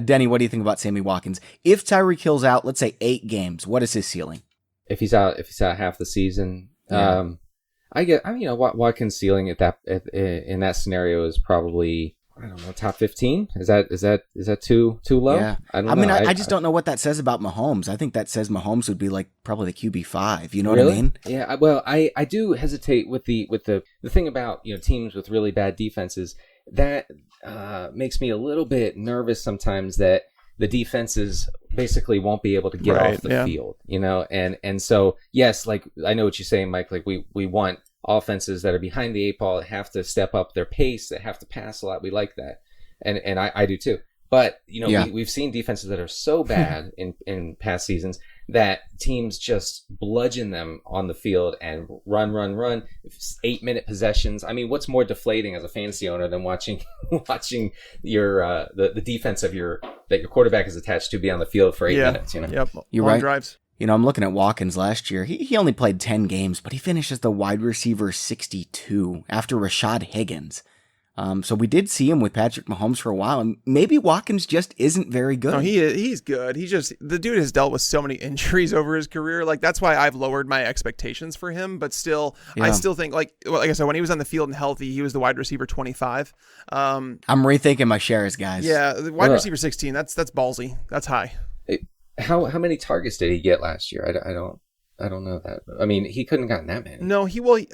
[SPEAKER 1] Denny, what do you think about Sammy Watkins? If Tyreek Hill's out, let's say 8 games, what is his ceiling?
[SPEAKER 3] If he's out half the season, Watkins' ceiling in that scenario is probably, I don't know, top 15. Is that too low?
[SPEAKER 1] Yeah. I just don't know what that says about Mahomes. I think that says Mahomes would be like probably the QB5. You know what I mean?
[SPEAKER 3] Yeah. Well, I do hesitate with the thing about teams with really bad defenses. That makes me a little bit nervous sometimes that the defenses basically won't be able to get off the field, and so yes, like I know what you're saying, Mike. Like we want offenses that are behind the 8 ball that have to step up their pace, that have to pass a lot. We like that, and I do too. But we've seen defenses that are so bad in past seasons that teams just bludgeon them on the field and run 8-minute possessions. I mean, what's more deflating as a fantasy owner than watching your the defense of your quarterback is attached to be on the field for 8 minutes?
[SPEAKER 2] Yep.
[SPEAKER 1] You're
[SPEAKER 2] Long
[SPEAKER 1] right.
[SPEAKER 2] Drives.
[SPEAKER 1] I'm looking at Watkins last year. He only played 10 games, but he finished as the wide receiver 62 after Rashad Higgins. So we did see him with Patrick Mahomes for a while, and maybe Watkins just isn't very good.
[SPEAKER 2] No, he's good. The dude has dealt with so many injuries over his career. Like, that's why I've lowered my expectations for him. But still, I still think, like I said, when he was on the field and healthy, he was the wide receiver 25.
[SPEAKER 1] I'm rethinking my shares, guys.
[SPEAKER 2] Yeah, the wide receiver 16. That's ballsy. That's high.
[SPEAKER 3] How many targets did he get last year? I don't know that. I mean, he couldn't have gotten that many.
[SPEAKER 2] No, he was,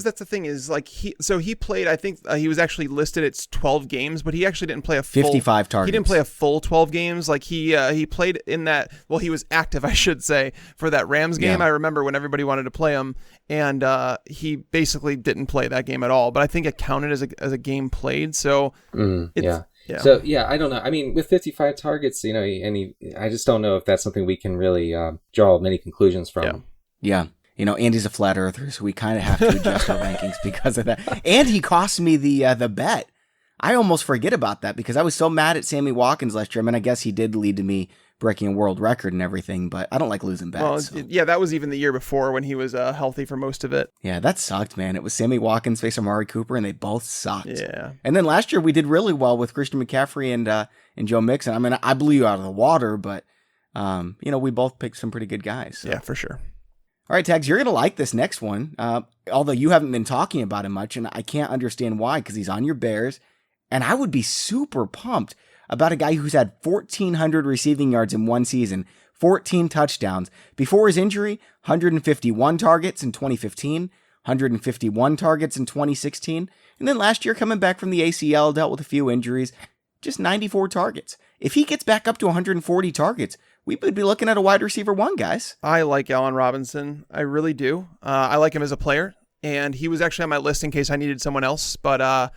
[SPEAKER 2] that's the thing is, like, he played, I think he was actually listed at 12 games, but he actually didn't play a full
[SPEAKER 1] 55 targets.
[SPEAKER 2] He didn't play a full 12 games. Like, he played in that, well, he was active, I should say, for that Rams game. I remember when everybody wanted to play him, and he basically didn't play that game at all, but I think it counted as a game played. So
[SPEAKER 3] yeah. So I don't know. I mean, with 55 targets, I just don't know if that's something we can really draw many conclusions from.
[SPEAKER 1] Yeah. Andy's a flat earther, so we kind of have to adjust our rankings because of that. And he cost me the bet. I almost forget about that because I was so mad at Sammy Watkins last year. I mean, I guess he did lead to me breaking a world record and everything, but I don't like losing bets.
[SPEAKER 2] Well, yeah, that was even the year before when he was healthy for most of it.
[SPEAKER 1] Yeah, that sucked, man. It was Sammy Watkins facing Amari Cooper, and they both sucked.
[SPEAKER 2] Yeah.
[SPEAKER 1] And then last year we did really well with Christian McCaffrey and Joe Mixon. I mean, I blew you out of the water, but we both picked some pretty good guys.
[SPEAKER 2] So. Yeah, for sure.
[SPEAKER 1] All right, Tags, you're going to like this next one, although you haven't been talking about him much, and I can't understand why, because he's on your Bears, and I would be super pumped about a guy who's had 1,400 receiving yards in one season, 14 touchdowns. Before his injury, 151 targets in 2015, 151 targets in 2016, and then last year coming back from the ACL, dealt with a few injuries, just 94 targets. If he gets back up to 140 targets, we would be looking at a wide receiver 1, guys.
[SPEAKER 2] I like Allen Robinson. I really do. I like him as a player, and he was actually on my list in case I needed someone else. But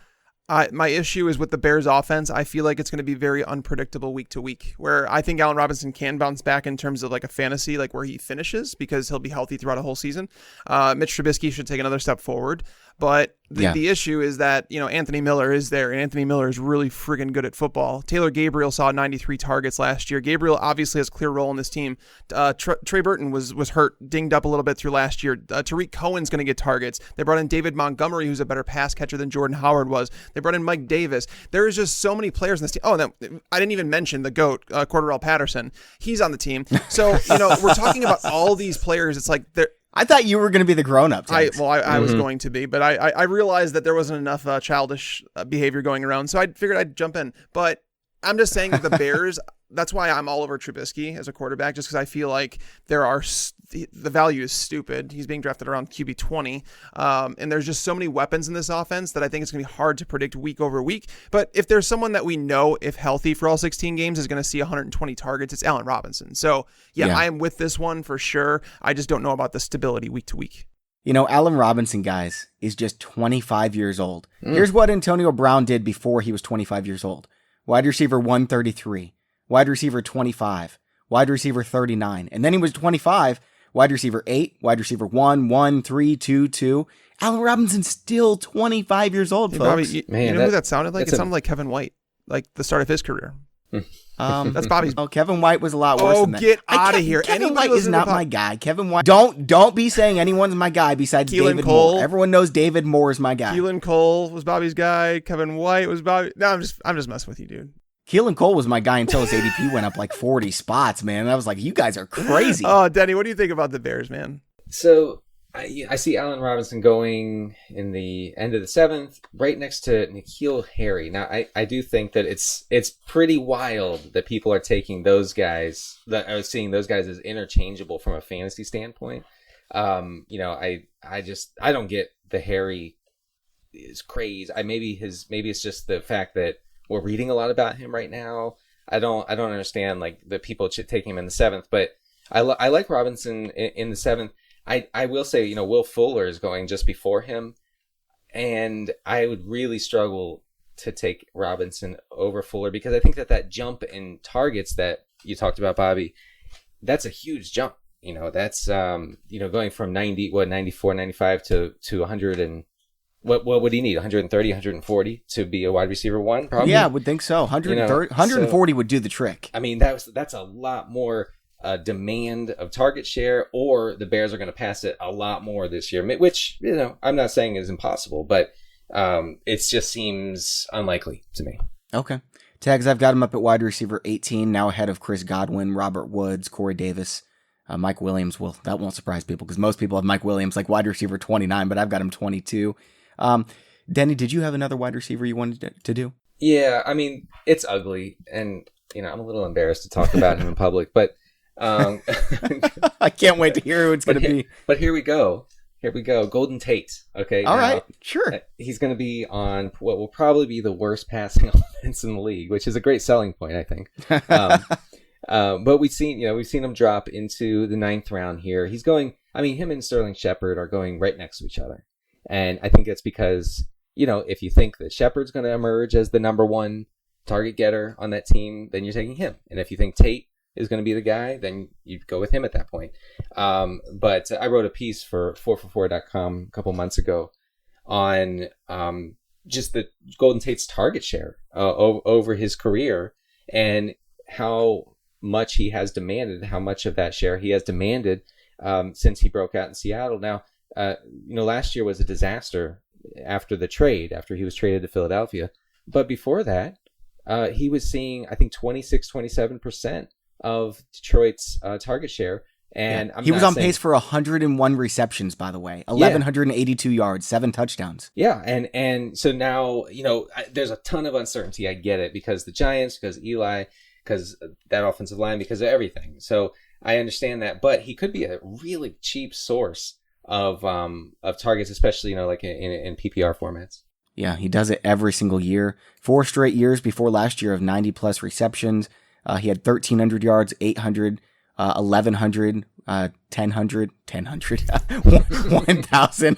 [SPEAKER 2] my issue is with the Bears offense. I feel like it's going to be very unpredictable week to week, where I think Allen Robinson can bounce back in terms of like a fantasy, like where he finishes, because he'll be healthy throughout a whole season. Mitch Trubisky should take another step forward. But the issue is that, Anthony Miller is there, and Anthony Miller is really friggin' good at football. Taylor Gabriel saw 93 targets last year. Gabriel obviously has a clear role in this team. Trey Burton was hurt, dinged up a little bit through last year. Tariq Cohen's going to get targets. They brought in David Montgomery, who's a better pass catcher than Jordan Howard was. They brought in Mike Davis. There is just so many players in this team. Oh, no, I didn't even mention the GOAT, Cordarrelle Patterson. He's on the team. So, we're talking about all these players. It's like they're...
[SPEAKER 1] I thought you were going to be the grown-up.
[SPEAKER 2] I was going to be, but I realized that there wasn't enough childish behavior going around, so I figured I'd jump in. But I'm just saying that the Bears, that's why I'm all over Trubisky as a quarterback, just because I feel like the value is stupid. He's being drafted around QB 20, and there's just so many weapons in this offense that I think it's going to be hard to predict week over week. But if there's someone that we know, if healthy for all 16 games, is going to see 120 targets, it's Allen Robinson. So, yeah, I am with this one for sure. I just don't know about the stability week to week.
[SPEAKER 1] Allen Robinson, guys, is just 25 years old. Here's what Antonio Brown did before he was 25 years old. Wide receiver 133, wide receiver 25, wide receiver 39. And then he was 25, wide receiver 8, wide receiver 1, 1, 3, 2, 2. Allen Robinson's still 25 years old, folks.
[SPEAKER 2] Bobby, you know who that sounded like? It sounded like Kevin White, like the start of his career. That's Bobby's.
[SPEAKER 1] Oh, Kevin White was a lot worse than that.
[SPEAKER 2] Get out of here.
[SPEAKER 1] Kevin White is not my guy. Kevin White. Don't be saying anyone's my guy besides
[SPEAKER 2] Keelan
[SPEAKER 1] David
[SPEAKER 2] Cole.
[SPEAKER 1] Moore. Everyone knows David Moore is my guy.
[SPEAKER 2] Keelan Cole was Bobby's guy. Kevin White was Bobby. No, I'm just messing with you, dude.
[SPEAKER 1] Keelan Cole was my guy until his ADP went up like 40 spots, man. And I was like, you guys are crazy.
[SPEAKER 2] Oh, Denny, what do you think about the Bears, man?
[SPEAKER 3] So I see Allen Robinson going in the end of the 7th, right next to N'Keal Harry. Now, I do think that it's pretty wild that people are taking those guys, that are seeing those guys as interchangeable from a fantasy standpoint. I don't get the Harry is craze. Maybe it's just the fact that we're reading a lot about him right now. I don't understand like the people taking him in the 7th, but I like Robinson in the 7th. I will say, Will Fuller is going just before him, and I would really struggle to take Robinson over Fuller because I think that jump in targets that you talked about, Bobby, that's a huge jump. That's going from 94, 95 to 100 and what would he need? 130, 140 to be a wide receiver 1, probably?
[SPEAKER 1] Yeah, I would think so. 140 would do the trick.
[SPEAKER 3] I mean, that's a lot more demand of target share, or the Bears are going to pass it a lot more this year, which, I'm not saying is impossible, but it just seems unlikely to me.
[SPEAKER 1] Okay. Tags, I've got him up at wide receiver 18, now ahead of Chris Godwin, Robert Woods, Corey Davis, Mike Williams. Well, that won't surprise people because most people have Mike Williams like wide receiver 29, but I've got him 22. Denny, did you have another wide receiver you wanted to do?
[SPEAKER 3] Yeah, I mean, it's ugly, and, I'm a little embarrassed to talk about him in public, but
[SPEAKER 1] I can't wait to hear who it's going to be.
[SPEAKER 3] But here we go. Golden Tate. Okay.
[SPEAKER 1] All right. Sure.
[SPEAKER 3] He's going to be on what will probably be the worst passing offense in the league, which is a great selling point, I think. But we've seen him drop into the 9th round here. He's going, him and Sterling Shepard are going right next to each other. And I think that's because, if you think that Shepard's going to emerge as the number 1 target getter on that team, then you're taking him. And if you think Tate is going to be the guy, then you go with him at that point. But I wrote a piece for 4for4.com a couple months ago on just the Golden Tate's target share over his career and how much he has demanded, how much of that share he has demanded since he broke out in Seattle. Now, last year was a disaster after he was traded to Philadelphia. But before that, he was seeing, I think, 26, 27% of Detroit's target share And
[SPEAKER 1] he was on pace for 101 receptions, by the way, 1,182 yards, 7 touchdowns.
[SPEAKER 3] Yeah, and so now, there's a ton of uncertainty. I get it, because the Giants, because Eli, because that offensive line, because of everything. So I understand that, but he could be a really cheap source of targets, especially like in PPR formats.
[SPEAKER 1] Yeah, he does it every single year. 4 straight years before last year of 90 plus receptions. He had 1,300 yards, 800, 1,100, 1,000, 1,000.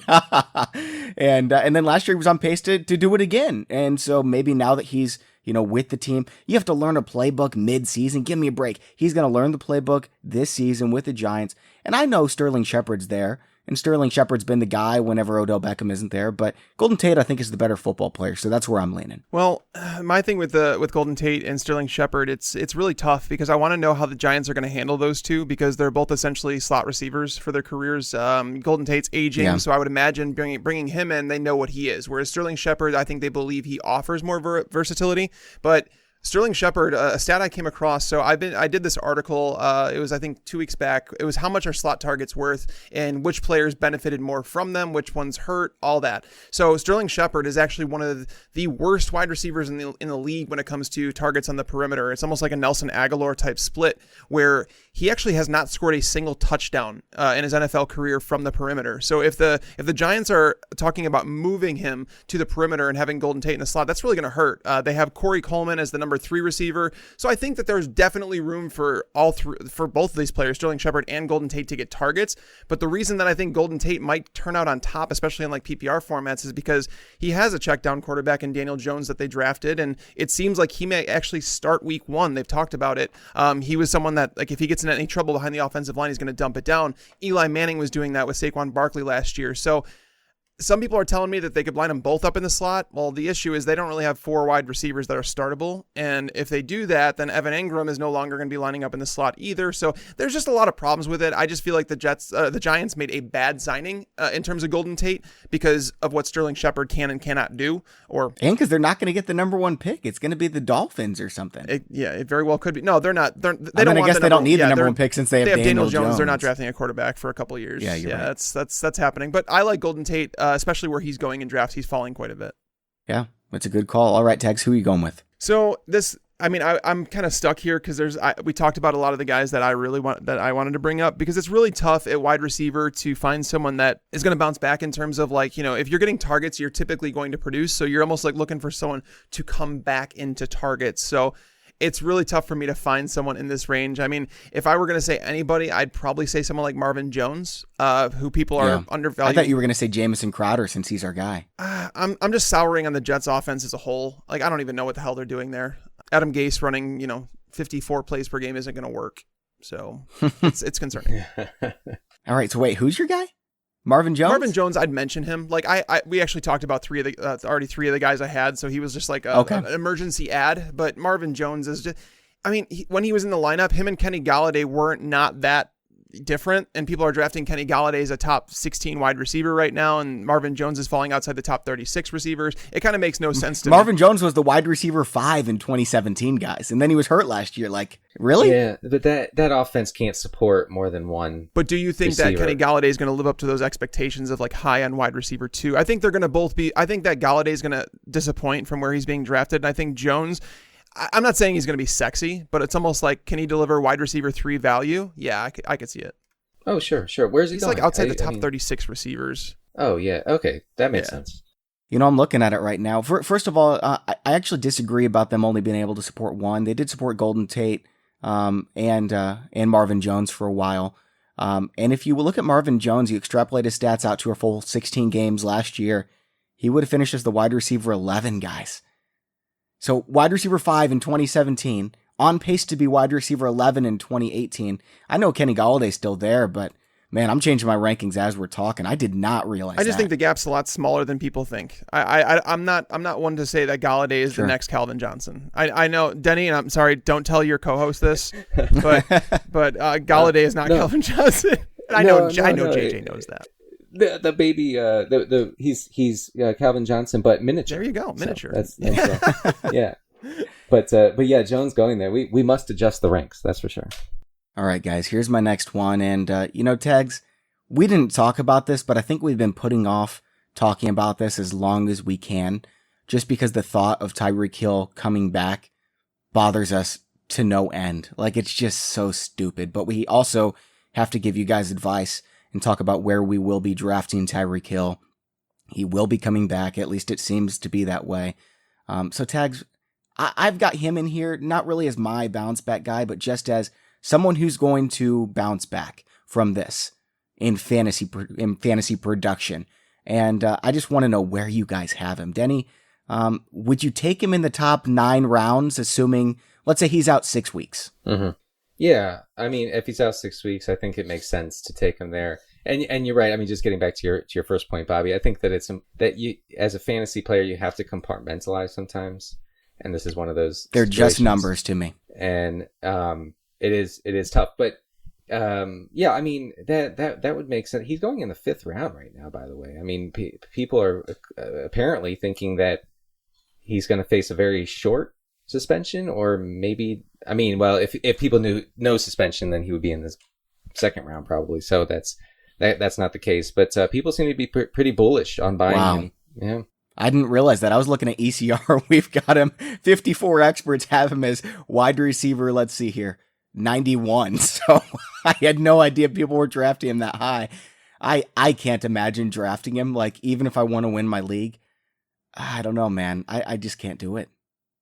[SPEAKER 1] And then last year he was on pace to do it again. And so maybe now that he's, with the team, you have to learn a playbook mid-season. Give me a break. He's going to learn the playbook this season with the Giants. And I know Sterling Shepard's there. And Sterling Shepard's been the guy whenever Odell Beckham isn't there. But Golden Tate, I think, is the better football player. So that's where I'm leaning.
[SPEAKER 2] Well, my thing with Golden Tate and Sterling Shepard, it's really tough because I want to know how the Giants are going to handle those two, because they're both essentially slot receivers for their careers. Golden Tate's aging, so I would imagine bringing him in, they know what he is. Whereas Sterling Shepard, I think they believe he offers more versatility. But Sterling Shepard, a stat I came across. So I did this article. It was, I think, 2 weeks back. It was how much are slot targets worth and which players benefited more from them, which ones hurt, all that. So Sterling Shepard is actually one of the worst wide receivers in the league when it comes to targets on the perimeter. It's almost like a Nelson Aguilar type split, where he actually has not scored a single touchdown in his NFL career from the perimeter. So if the Giants are talking about moving him to the perimeter and having Golden Tate in the slot, that's really going to hurt. They have Corey Coleman as the number 3 receiver. So I think that there's definitely room for for both of these players, Sterling Shepard and Golden Tate, to get targets. But the reason that I think Golden Tate might turn out on top, especially in like PPR formats, is because he has a check down quarterback in Daniel Jones that they drafted. And it seems like he may actually start week 1. They've talked about it. He was someone that, like, if he gets in any trouble behind the offensive line, he's going to dump it down. Eli Manning was doing that with Saquon Barkley last year. So some people are telling me that they could line them both up in the slot. Well, the issue is they don't really have 4 wide receivers that are startable. And if they do that, then Evan Engram is no longer going to be lining up in the slot either. So there's just a lot of problems with it. I just feel like the Giants made a bad signing in terms of Golden Tate because of what Sterling Shepard can and cannot do. And
[SPEAKER 1] because they're not going to get the number 1 pick. It's going to be the Dolphins or something.
[SPEAKER 2] It very well could be. No, they're not. They don't.
[SPEAKER 1] I guess they don't need the number 1 pick since they have Daniel Jones.
[SPEAKER 2] They're not drafting a quarterback for a couple of years.
[SPEAKER 1] Yeah, you're right.
[SPEAKER 2] That's happening. But I like Golden Tate, especially where he's going in drafts. He's falling quite a bit.
[SPEAKER 1] Yeah, that's a good call. All right, Tex, who are you going with?
[SPEAKER 2] So I'm kind of stuck here because we talked about a lot of the guys that I wanted to bring up, because it's really tough at wide receiver to find someone that is going to bounce back in terms of, like, if you're getting targets, you're typically going to produce. So you're almost like looking for someone to come back into targets. So it's really tough for me to find someone in this range. I mean, if I were going to say anybody, I'd probably say someone like Marvin Jones, who people are undervalued.
[SPEAKER 1] I thought you were going to say Jamison Crowder since he's our guy.
[SPEAKER 2] I'm just souring on the Jets offense as a whole. Like, I don't even know what the hell they're doing there. Adam Gase running, 54 plays per game isn't going to work. So it's concerning.
[SPEAKER 1] All right. So wait, who's your guy? Marvin Jones?
[SPEAKER 2] I'd mention him. Like we actually talked about 3 of the guys I had. So he was just like an emergency ad, but Marvin Jones is just, when he was in the lineup, him and Kenny Galladay weren't not that different, and people are drafting Kenny Galladay as a top 16 wide receiver right now, and Marvin Jones is falling outside the top 36 receivers. It kind of makes no sense to
[SPEAKER 1] Marvin Jones was the wide receiver 5 in 2017, guys, and then he was hurt last year. Like, really?
[SPEAKER 3] Yeah, but that offense can't support more than one.
[SPEAKER 2] But do you think receiver that Kenny Galladay is going to live up to those expectations of like high end wide receiver 2? I think they're going to both be. I think that Galladay is going to disappoint from where he's being drafted, and I think Jones, I'm not saying he's going to be sexy, but it's almost like, can he deliver wide receiver 3 value? Yeah, I could see it.
[SPEAKER 3] Oh, sure. Where's he
[SPEAKER 2] He's
[SPEAKER 3] going?
[SPEAKER 2] Like outside the top 36 receivers.
[SPEAKER 3] Oh, yeah. Okay. That makes sense.
[SPEAKER 1] I'm looking at it right now. First of all, I actually disagree about them only being able to support one. They did support Golden Tate and Marvin Jones for a while. And if you look at Marvin Jones, you extrapolate his stats out to a full 16 games last year, he would have finished as the wide receiver 11, guys. So wide receiver 5 in 2017, on pace to be wide receiver 11 in 2018. I know Kenny Galladay's still there, but man, I'm changing my rankings as we're talking. I did not realize
[SPEAKER 2] I just think the gap's a lot smaller than people think. I'm not one to say that Galladay is the next Calvin Johnson. I know, Denny, and I'm sorry, don't tell your co-host this, but Galladay is not Calvin Johnson. I know JJ knows that.
[SPEAKER 3] The baby, he's Calvin Johnson, but miniature.
[SPEAKER 2] There you go, miniature.
[SPEAKER 3] So that's yeah. But yeah, Jones going there. We must adjust the ranks. That's for sure.
[SPEAKER 1] All right, guys, here's my next one. And, Tags, we didn't talk about this, but I think we've been putting off talking about this as long as we can, just because the thought of Tyreek Hill coming back bothers us to no end. Like, it's just so stupid. But we also have to give you guys advice and talk about where we will be drafting Tyreek Hill. He will be coming back. At least it seems to be that way. So Tags, I've got him in here, not really as my bounce back guy, but just as someone who's going to bounce back from this in fantasy production. And I just want to know where you guys have him. Denny, would you take him in the top 9 rounds, assuming, let's say he's out 6 weeks?
[SPEAKER 3] Mm-hmm. Yeah, I mean, if he's out 6 weeks, I think it makes sense to take him there. And you're right. I mean, just getting back to your first point, Bobby, I think that that you, as a fantasy player, you have to compartmentalize sometimes. And this is one of those.
[SPEAKER 1] They're just numbers to me.
[SPEAKER 3] And it is tough, but yeah, I mean that would make sense. He's going in the 5th round right now, by the way. I mean, people are apparently thinking that he's going to face a very short suspension, or maybe, I mean, well, if people knew no suspension, then he would be in the 2nd round probably. So that's not the case, but people seem to be pretty bullish on buying him. Yeah.
[SPEAKER 1] I didn't realize that. I was looking at ECR. We've got him. 54 experts have him as wide receiver. Let's see here. 91. So I had no idea people were drafting him that high. I can't imagine drafting him. Like, even if I want to win my league, I don't know, man. I just can't do it.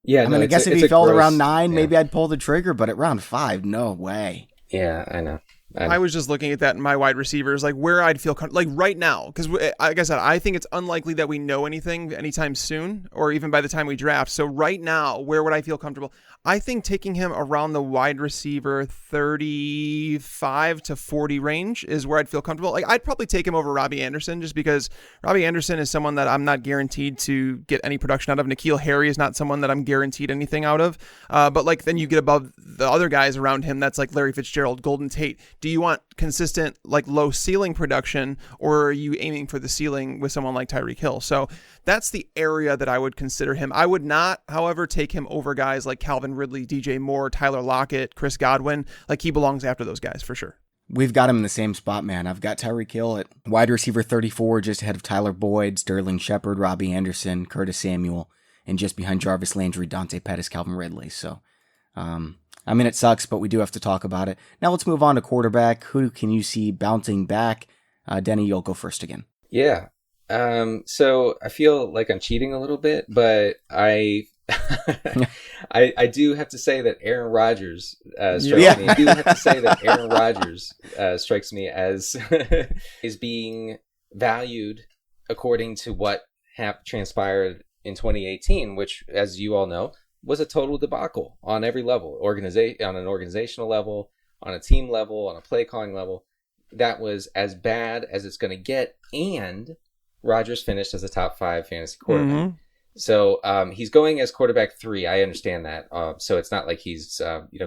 [SPEAKER 3] Yeah.
[SPEAKER 1] I mean, I guess if he fell to round 9, maybe I'd pull the trigger, but at round 5, no way.
[SPEAKER 3] Yeah, I know.
[SPEAKER 2] I was just looking at that in my wide receivers, like where I'd feel like right now, because like I said, I think it's unlikely that we know anything anytime soon, or even by the time we draft. So right now, where would I feel comfortable? I think taking him around the wide receiver 35 to 40 range is where I'd feel comfortable. Like, I'd probably take him over Robbie Anderson, just because Robbie Anderson is someone that I'm not guaranteed to get any production out of. N'Keal Harry is not someone that I'm guaranteed anything out of. But like, then you get above the other guys around him. That's like Larry Fitzgerald, Golden Tate. Do you want consistent, like, low ceiling production, or are you aiming for the ceiling with someone like Tyreek Hill? So that's the area that I would consider him. I would not, however, take him over guys like Calvin Ridley, DJ Moore, Tyler Lockett, Chris Godwin. Like, he belongs after those guys for sure.
[SPEAKER 1] We've got him in the same spot, man. I've got Tyreek Hill at wide receiver 34, just ahead of Tyler Boyd, Sterling Shepard, Robbie Anderson, Curtis Samuel, and just behind Jarvis Landry, Dante Pettis, Calvin Ridley. So, I mean, it sucks, but we do have to talk about it. Now let's move on to quarterback. Who can you see bouncing back? Denny, you'll go first again.
[SPEAKER 3] Yeah. So I feel like I'm cheating a little bit, but I do have to say that Aaron Rodgers strikes me. I do have to say that Aaron Rodgers strikes me as is being valued according to what transpired in 2018, which, as you all know, was a total debacle on every level, on an organizational level, on a team level, on a play calling level. That was as bad as it's going to get, and Rodgers finished as a top 5 fantasy quarterback. Mm-hmm. So he's going as quarterback 3. I understand that. So it's not like he's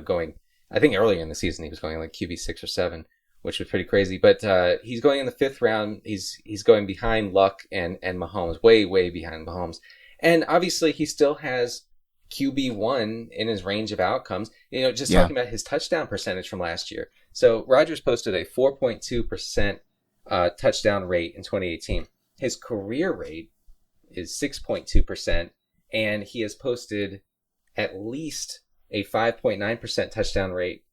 [SPEAKER 3] going. I think earlier in the season he was going like QB 6 or 7, which was pretty crazy. But he's going in the 5th round. He's going behind Luck and Mahomes, way behind Mahomes. And obviously he still has QB1 in his range of outcomes. Talking about his touchdown percentage from last year. So Rodgers posted a 4.2% touchdown rate in 2018. His career rate is 6.2%, and he has posted at least a 5.9% touchdown rate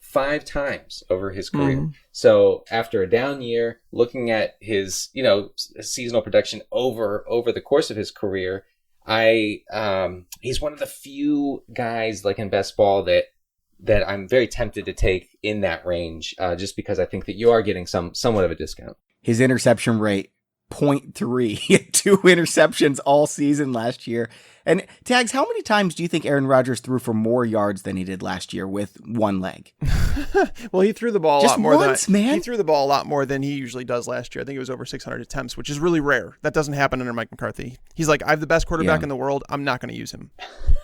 [SPEAKER 3] 5 times over his career. Mm-hmm. So after a down year, looking at his, seasonal production over the course of his career, he's one of the few guys like in best ball that I'm very tempted to take in that range, just because I think that you are getting somewhat of a discount.
[SPEAKER 1] His interception rate, 0.3. He had 2 interceptions all season last year. And Tags, how many times do you think Aaron Rodgers threw for more yards than he did last year with one leg?
[SPEAKER 2] Well, he threw the ball
[SPEAKER 1] just
[SPEAKER 2] a lot more
[SPEAKER 1] once, man.
[SPEAKER 2] He threw the ball a lot more than he usually does last year. I think it was over 600 attempts, which is really rare. That doesn't happen under Mike McCarthy. He's like, I have the best quarterback in the world. I'm not going to use him.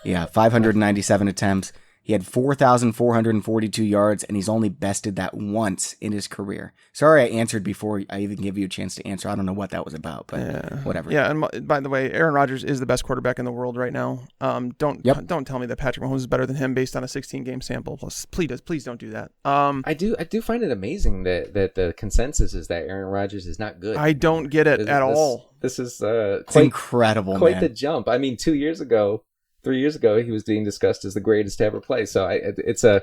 [SPEAKER 1] Yeah, 597 attempts. He had 4,442 yards, and he's only bested that once in his career. Sorry I answered before I even gave you a chance to answer. I don't know what that was about, but whatever.
[SPEAKER 2] Yeah, and by the way, Aaron Rodgers is the best quarterback in the world right now. Don't tell me that Patrick Mahomes is better than him based on a 16-game sample. Please don't do that.
[SPEAKER 3] I do find it amazing that the consensus is that Aaron Rodgers is not good.
[SPEAKER 2] I don't get it at all.
[SPEAKER 3] This is
[SPEAKER 1] it's incredible,
[SPEAKER 3] quite
[SPEAKER 1] man.
[SPEAKER 3] the jump. I mean, 3 years ago, he was being discussed as the greatest to ever play. So it's a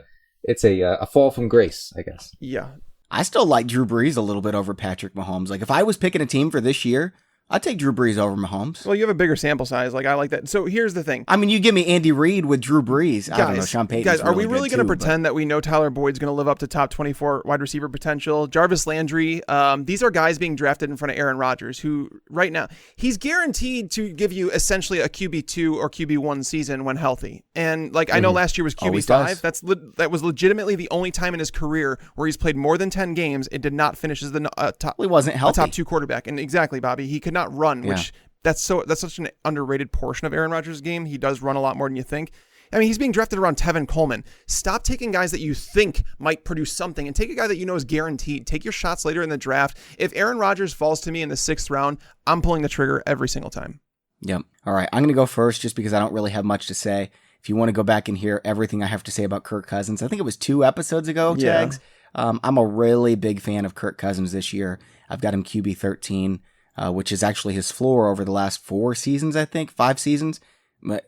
[SPEAKER 3] fall from grace, I guess.
[SPEAKER 2] Yeah.
[SPEAKER 1] I still like Drew Brees a little bit over Patrick Mahomes. Like, if I was picking a team for this year, I'd take Drew Brees over Mahomes.
[SPEAKER 2] Well, you have a bigger sample size. Like, I like that. So here's the thing.
[SPEAKER 1] I mean, you give me Andy Reid with Drew Brees. I don't know. Sean Payton's
[SPEAKER 2] Guys, are we really going to
[SPEAKER 1] but
[SPEAKER 2] pretend that we know Tyler Boyd's going to live up to top 24 wide receiver potential? Jarvis Landry, these are guys being drafted in front of Aaron Rodgers, who right now, he's guaranteed to give you essentially a QB2 or QB1 season when healthy. And like, I know last year was QB5. That was legitimately the only time in his career where he's played more than 10 games and did not finish as the top.
[SPEAKER 1] He wasn't healthy.
[SPEAKER 2] A top 2 quarterback. And exactly, Bobby, he could not run, which that's such an underrated portion of Aaron Rodgers' game. He does run a lot more than you think. I mean, he's being drafted around Tevin Coleman. Stop taking guys that you think might produce something and take a guy that you know is guaranteed. Take your shots later in the draft. If Aaron Rodgers falls to me in the 6th round, I'm pulling the trigger every single time.
[SPEAKER 1] Yep. All right. I'm going to go first just because I don't really have much to say. If you want to go back and hear everything I have to say about Kirk Cousins, I think it was 2 episodes ago, Tags. I'm a really big fan of Kirk Cousins this year. I've got him QB 13. Which is actually his floor over the last 4 seasons, I think, 5 seasons.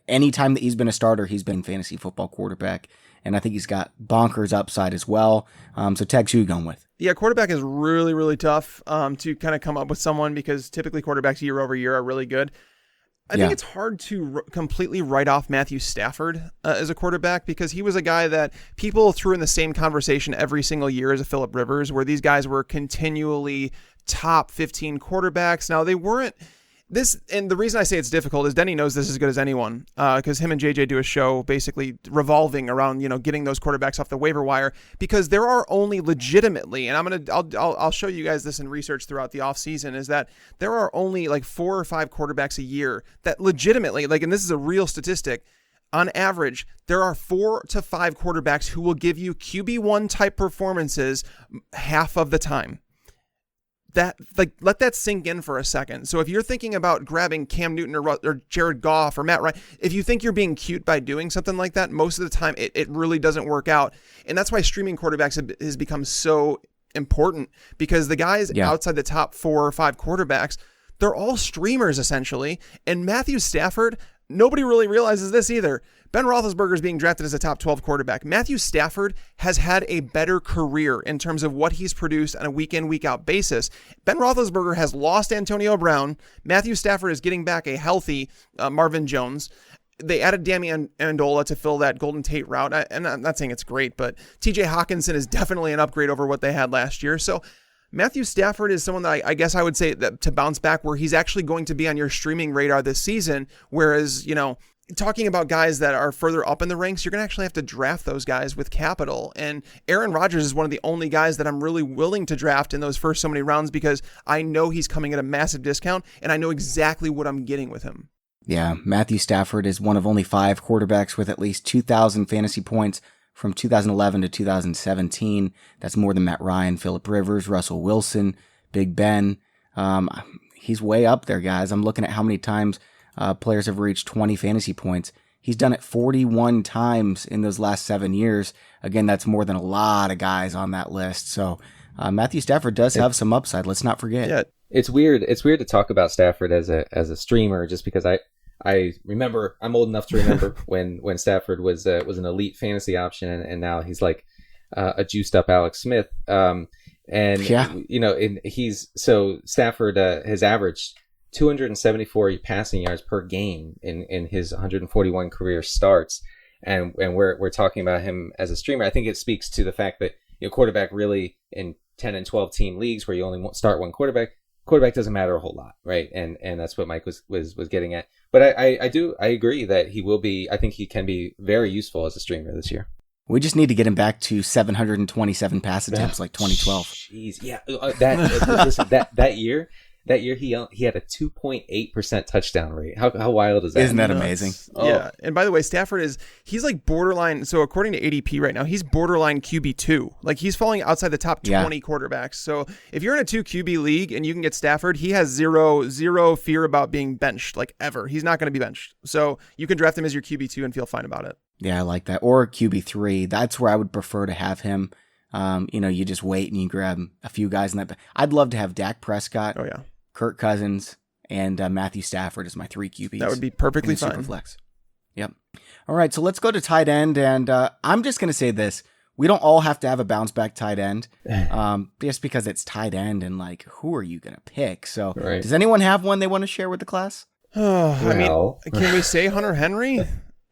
[SPEAKER 1] Anytime that he's been a starter, he's been fantasy football quarterback. And I think he's got bonkers upside as well. So, Tex, who are you going with?
[SPEAKER 2] Yeah, quarterback is really, really tough to kind of come up with someone because typically quarterbacks year over year are really good. I think it's hard to completely write off Matthew Stafford as a quarterback because he was a guy that people threw in the same conversation every single year as a Phillip Rivers, where these guys were continually top 15 quarterbacks. Now, they weren't this, and the reason I say it's difficult is Denny knows this as good as anyone because him and JJ do a show basically revolving around, getting those quarterbacks off the waiver wire because there are only legitimately, and I'll show you guys this in research throughout the offseason, is that there are only like 4 or 5 quarterbacks a year that legitimately, and this is a real statistic, on average, there are 4 to 5 quarterbacks who will give you QB1 type performances half of the time. Let that sink in for a second. So if you're thinking about grabbing Cam Newton or Jared Goff or Matt Ryan, if you think you're being cute by doing something like that, most of the time it really doesn't work out. And that's why streaming quarterbacks has become so important because the guys outside the top 4 or 5 quarterbacks, they're all streamers essentially. And Matthew Stafford, nobody really realizes this either. Ben Roethlisberger is being drafted as a top 12 quarterback. Matthew Stafford has had a better career in terms of what he's produced on a week-in, week-out basis. Ben Roethlisberger has lost Antonio Brown. Matthew Stafford is getting back a healthy Marvin Jones. They added Danny Amendola to fill that Golden Tate route. And I'm not saying it's great, but TJ Hawkinson is definitely an upgrade over what they had last year. So Matthew Stafford is someone that I guess I would say that to bounce back where he's actually going to be on your streaming radar this season, whereas, talking about guys that are further up in the ranks, you're going to actually have to draft those guys with capital. And Aaron Rodgers is one of the only guys that I'm really willing to draft in those first so many rounds because I know he's coming at a massive discount and I know exactly what I'm getting with him.
[SPEAKER 1] Yeah, Matthew Stafford is one of only 5 quarterbacks with at least 2,000 fantasy points from 2011 to 2017. That's more than Matt Ryan, Phillip Rivers, Russell Wilson, Big Ben. He's way up there, guys. I'm looking at how many times players have reached 20 fantasy points. He's done it 41 times in those last 7 years. Again, that's more than a lot of guys on that list. So Matthew Stafford does have some upside. Let's not forget.
[SPEAKER 3] Yeah, it's weird. It's weird to talk about Stafford as a streamer, just because I remember, I'm old enough to remember when Stafford was an elite fantasy option, and now he's like a juiced up Alex Smith. Stafford has averaged 274 passing yards per game in his 141 career starts, and we're talking about him as a streamer. I think it speaks to the fact that quarterback really in 10 and 12 team leagues where you only start one quarterback doesn't matter a whole lot, right? And that's what Mike was getting at. But I agree that he will be. I think he can be very useful as a streamer this year.
[SPEAKER 1] We just need to get him back to 727 pass attempts like 2012.
[SPEAKER 3] Jeez, yeah, that year. That year he had a 2.8% touchdown rate. How wild is that?
[SPEAKER 1] Isn't that amazing?
[SPEAKER 2] Oh. Yeah. And by the way, Stafford he's like borderline. So according to ADP right now, he's borderline QB2. Like he's falling outside the top 20 quarterbacks. So if you're in a 2 QB league and you can get Stafford, he has zero fear about being benched, like ever. He's not going to be benched. So you can draft him as your QB2 and feel fine about it.
[SPEAKER 1] Yeah, I like that. Or QB3. That's where I would prefer to have him. You just wait and you grab a few guys in that. I'd love to have Dak Prescott.
[SPEAKER 2] Oh yeah.
[SPEAKER 1] Kirk Cousins, and Matthew Stafford as my 3 QBs.
[SPEAKER 2] That would be perfectly fine.
[SPEAKER 1] Superflex. Yep. All right, so let's go to tight end, and I'm just going to say this. We don't all have to have a bounce-back tight end, just because it's tight end, and, like, who are you going to pick? So Does anyone have one they want to share with the class?
[SPEAKER 2] I mean, can we say Hunter Henry?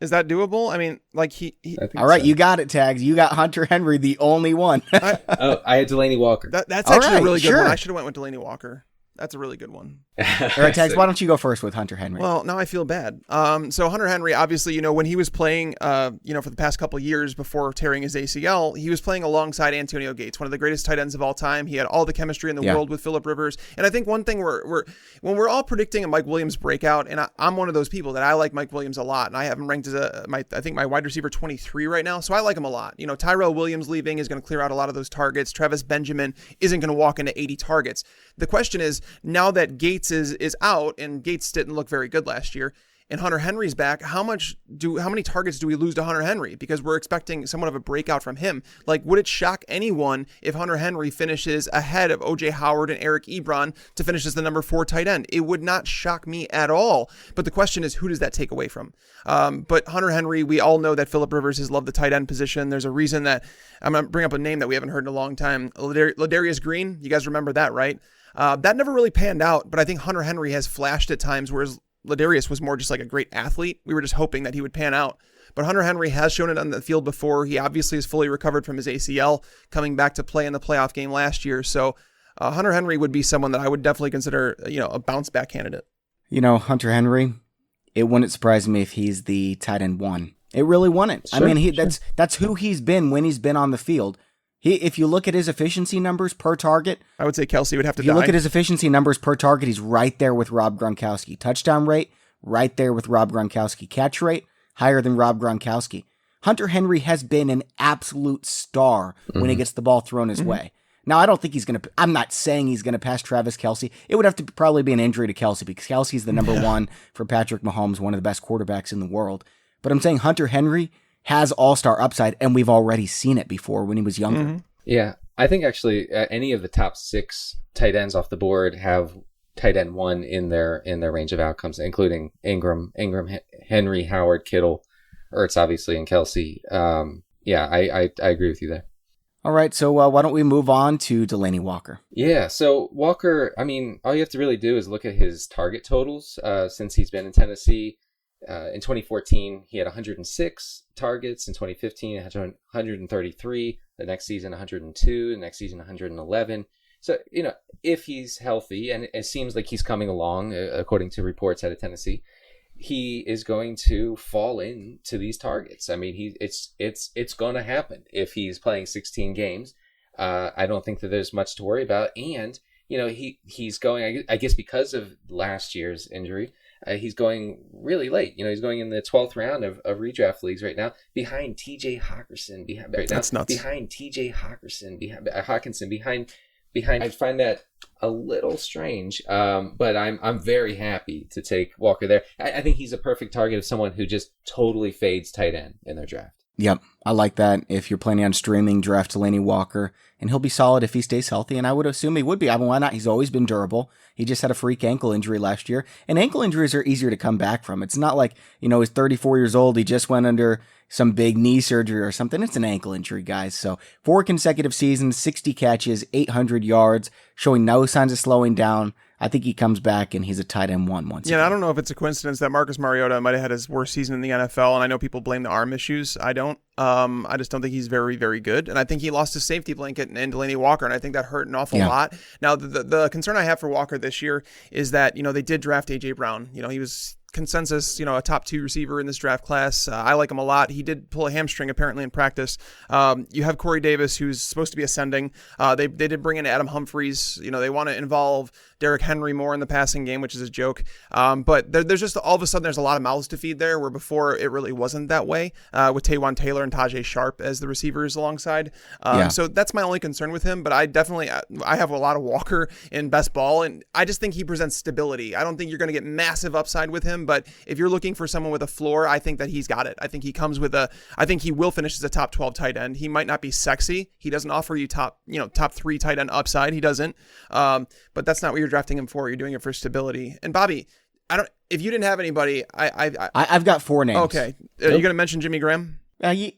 [SPEAKER 2] Is that doable? I mean, like he
[SPEAKER 1] all right, so. You got it, Tags. You got Hunter Henry, the only one.
[SPEAKER 3] I had Delaney Walker.
[SPEAKER 2] That's actually a really good one. I should have went with Delaney Walker. That's a really good one.
[SPEAKER 1] All right, Tags, why don't you go first with Hunter Henry?
[SPEAKER 2] Well, now I feel bad. So Hunter Henry, obviously, when he was playing, for the past couple of years before tearing his ACL, he was playing alongside Antonio Gates, one of the greatest tight ends of all time. He had all the chemistry in the world with Phillip Rivers. And I think one thing when we're all predicting a Mike Williams breakout, and I'm one of those people that I like Mike Williams a lot, and I have him ranked as I think my wide receiver 23 right now, so I like him a lot. Tyrell Williams leaving is going to clear out a lot of those targets. Travis Benjamin isn't going to walk into 80 targets. The question is, now that Gates is out, and Gates didn't look very good last year, and Hunter Henry's back, how many targets do we lose to Hunter Henry? Because we're expecting somewhat of a breakout from him. Like, would it shock anyone if Hunter Henry finishes ahead of OJ Howard and Eric Ebron to finish as the number 4 tight end? It would not shock me at all. But the question is, who does that take away from? But Hunter Henry, we all know that Phillip Rivers has loved the tight end position. There's a reason that I'm going to bring up a name that we haven't heard in a long time. Ladarius Green, you guys remember that, right? That never really panned out, but I think Hunter Henry has flashed at times, whereas Ladarius was more just like a great athlete. We were just hoping that he would pan out. But Hunter Henry has shown it on the field before. He obviously is fully recovered from his ACL, coming back to play in the playoff game last year. So Hunter Henry would be someone that I would definitely consider, a bounce back candidate. Hunter
[SPEAKER 1] Henry, it wouldn't surprise me if he's the tight end 1. It really wouldn't. Sure, I mean, that's who he's been when he's been on the field. If you look at his efficiency numbers per target,
[SPEAKER 2] I would say Kelsey would have to die.
[SPEAKER 1] If you look at his efficiency numbers per target, he's right there with Rob Gronkowski. Touchdown rate, right there with Rob Gronkowski. Catch rate, higher than Rob Gronkowski. Hunter Henry has been an absolute star when he gets the ball thrown his way. Now, I don't think I'm not saying he's going to pass Travis Kelce. It would have to probably be an injury to Kelce because Kelce's the number 1 for Patrick Mahomes, one of the best quarterbacks in the world. But I'm saying Hunter Henry has all-star upside, and we've already seen it before when he was younger.
[SPEAKER 3] Yeah, I think actually any of the top 6 tight ends off the board have tight end 1 in their range of outcomes, including Ingram, Henry, Howard, Kittle, Ertz, obviously, and Kelsey. I agree with you there.
[SPEAKER 1] All right, so why don't we move on to Delaney Walker?
[SPEAKER 3] Yeah, so Walker, I mean, all you have to really do is look at his target totals since he's been in Tennessee. In 2014, he had 106 targets. In 2015, he had 133. The next season, 102. The next season, 111. So, if he's healthy, and it seems like he's coming along, according to reports out of Tennessee, he is going to fall into these targets. I mean, it's going to happen if he's playing 16 games. I don't think that there's much to worry about. And, he's going, I guess because of last year's injury, he's going really late. He's going in the 12th round of redraft leagues right now, behind T.J. Hawkinson.
[SPEAKER 2] That's nuts.
[SPEAKER 3] Behind T.J. Hawkinson. Behind. I find that a little strange, but I'm very happy to take Walker there. I think he's a perfect target of someone who just totally fades tight end in their draft.
[SPEAKER 1] Yep, I like that. If you're planning on streaming, draft Delaney Walker, and he'll be solid if he stays healthy, and I would assume he would be. I mean, why not? He's always been durable. He just had a freak ankle injury last year, and ankle injuries are easier to come back from. It's not like, he's 34 years old, he just went under some big knee surgery or something. It's an ankle injury, guys. So 4 consecutive seasons, 60 catches, 800 yards, showing no signs of slowing down. I think he comes back and he's a tight end 1 once again.
[SPEAKER 2] I don't know if it's a coincidence that Marcus Mariota might have had his worst season in the NFL, and I know people blame the arm issues. I don't. I just don't think he's very, very good, and I think he lost his safety blanket in Delaney Walker, and I think that hurt an awful lot. Now, the concern I have for Walker this year is that, they did draft A.J. Brown. He was consensus, a top 2 receiver in this draft class. I like him a lot. He did pull a hamstring apparently in practice. You have Corey Davis, who's supposed to be ascending. They did bring in Adam Humphries. They want to involve Derrick Henry more in the passing game, which is a joke. But there's just all of a sudden there's a lot of mouths to feed there, where before it really wasn't that way, with Taywan Taylor and Tajay Sharp as the receivers alongside. So that's my only concern with him. But I have a lot of Walker in best ball, and I just think he presents stability. I don't think you're going to get massive upside with him, but if you're looking for someone with a floor, I think that he's got it. I think he comes with I think he will finish as a top 12 tight end. He might not be sexy. He doesn't offer you top 3 tight end upside. He doesn't. But that's not what you're drafting him for. You're doing it for stability. And Bobby, if you didn't have anybody,
[SPEAKER 1] I've got 4 names.
[SPEAKER 2] Okay. Are you going to mention Jimmy Graham?
[SPEAKER 1] You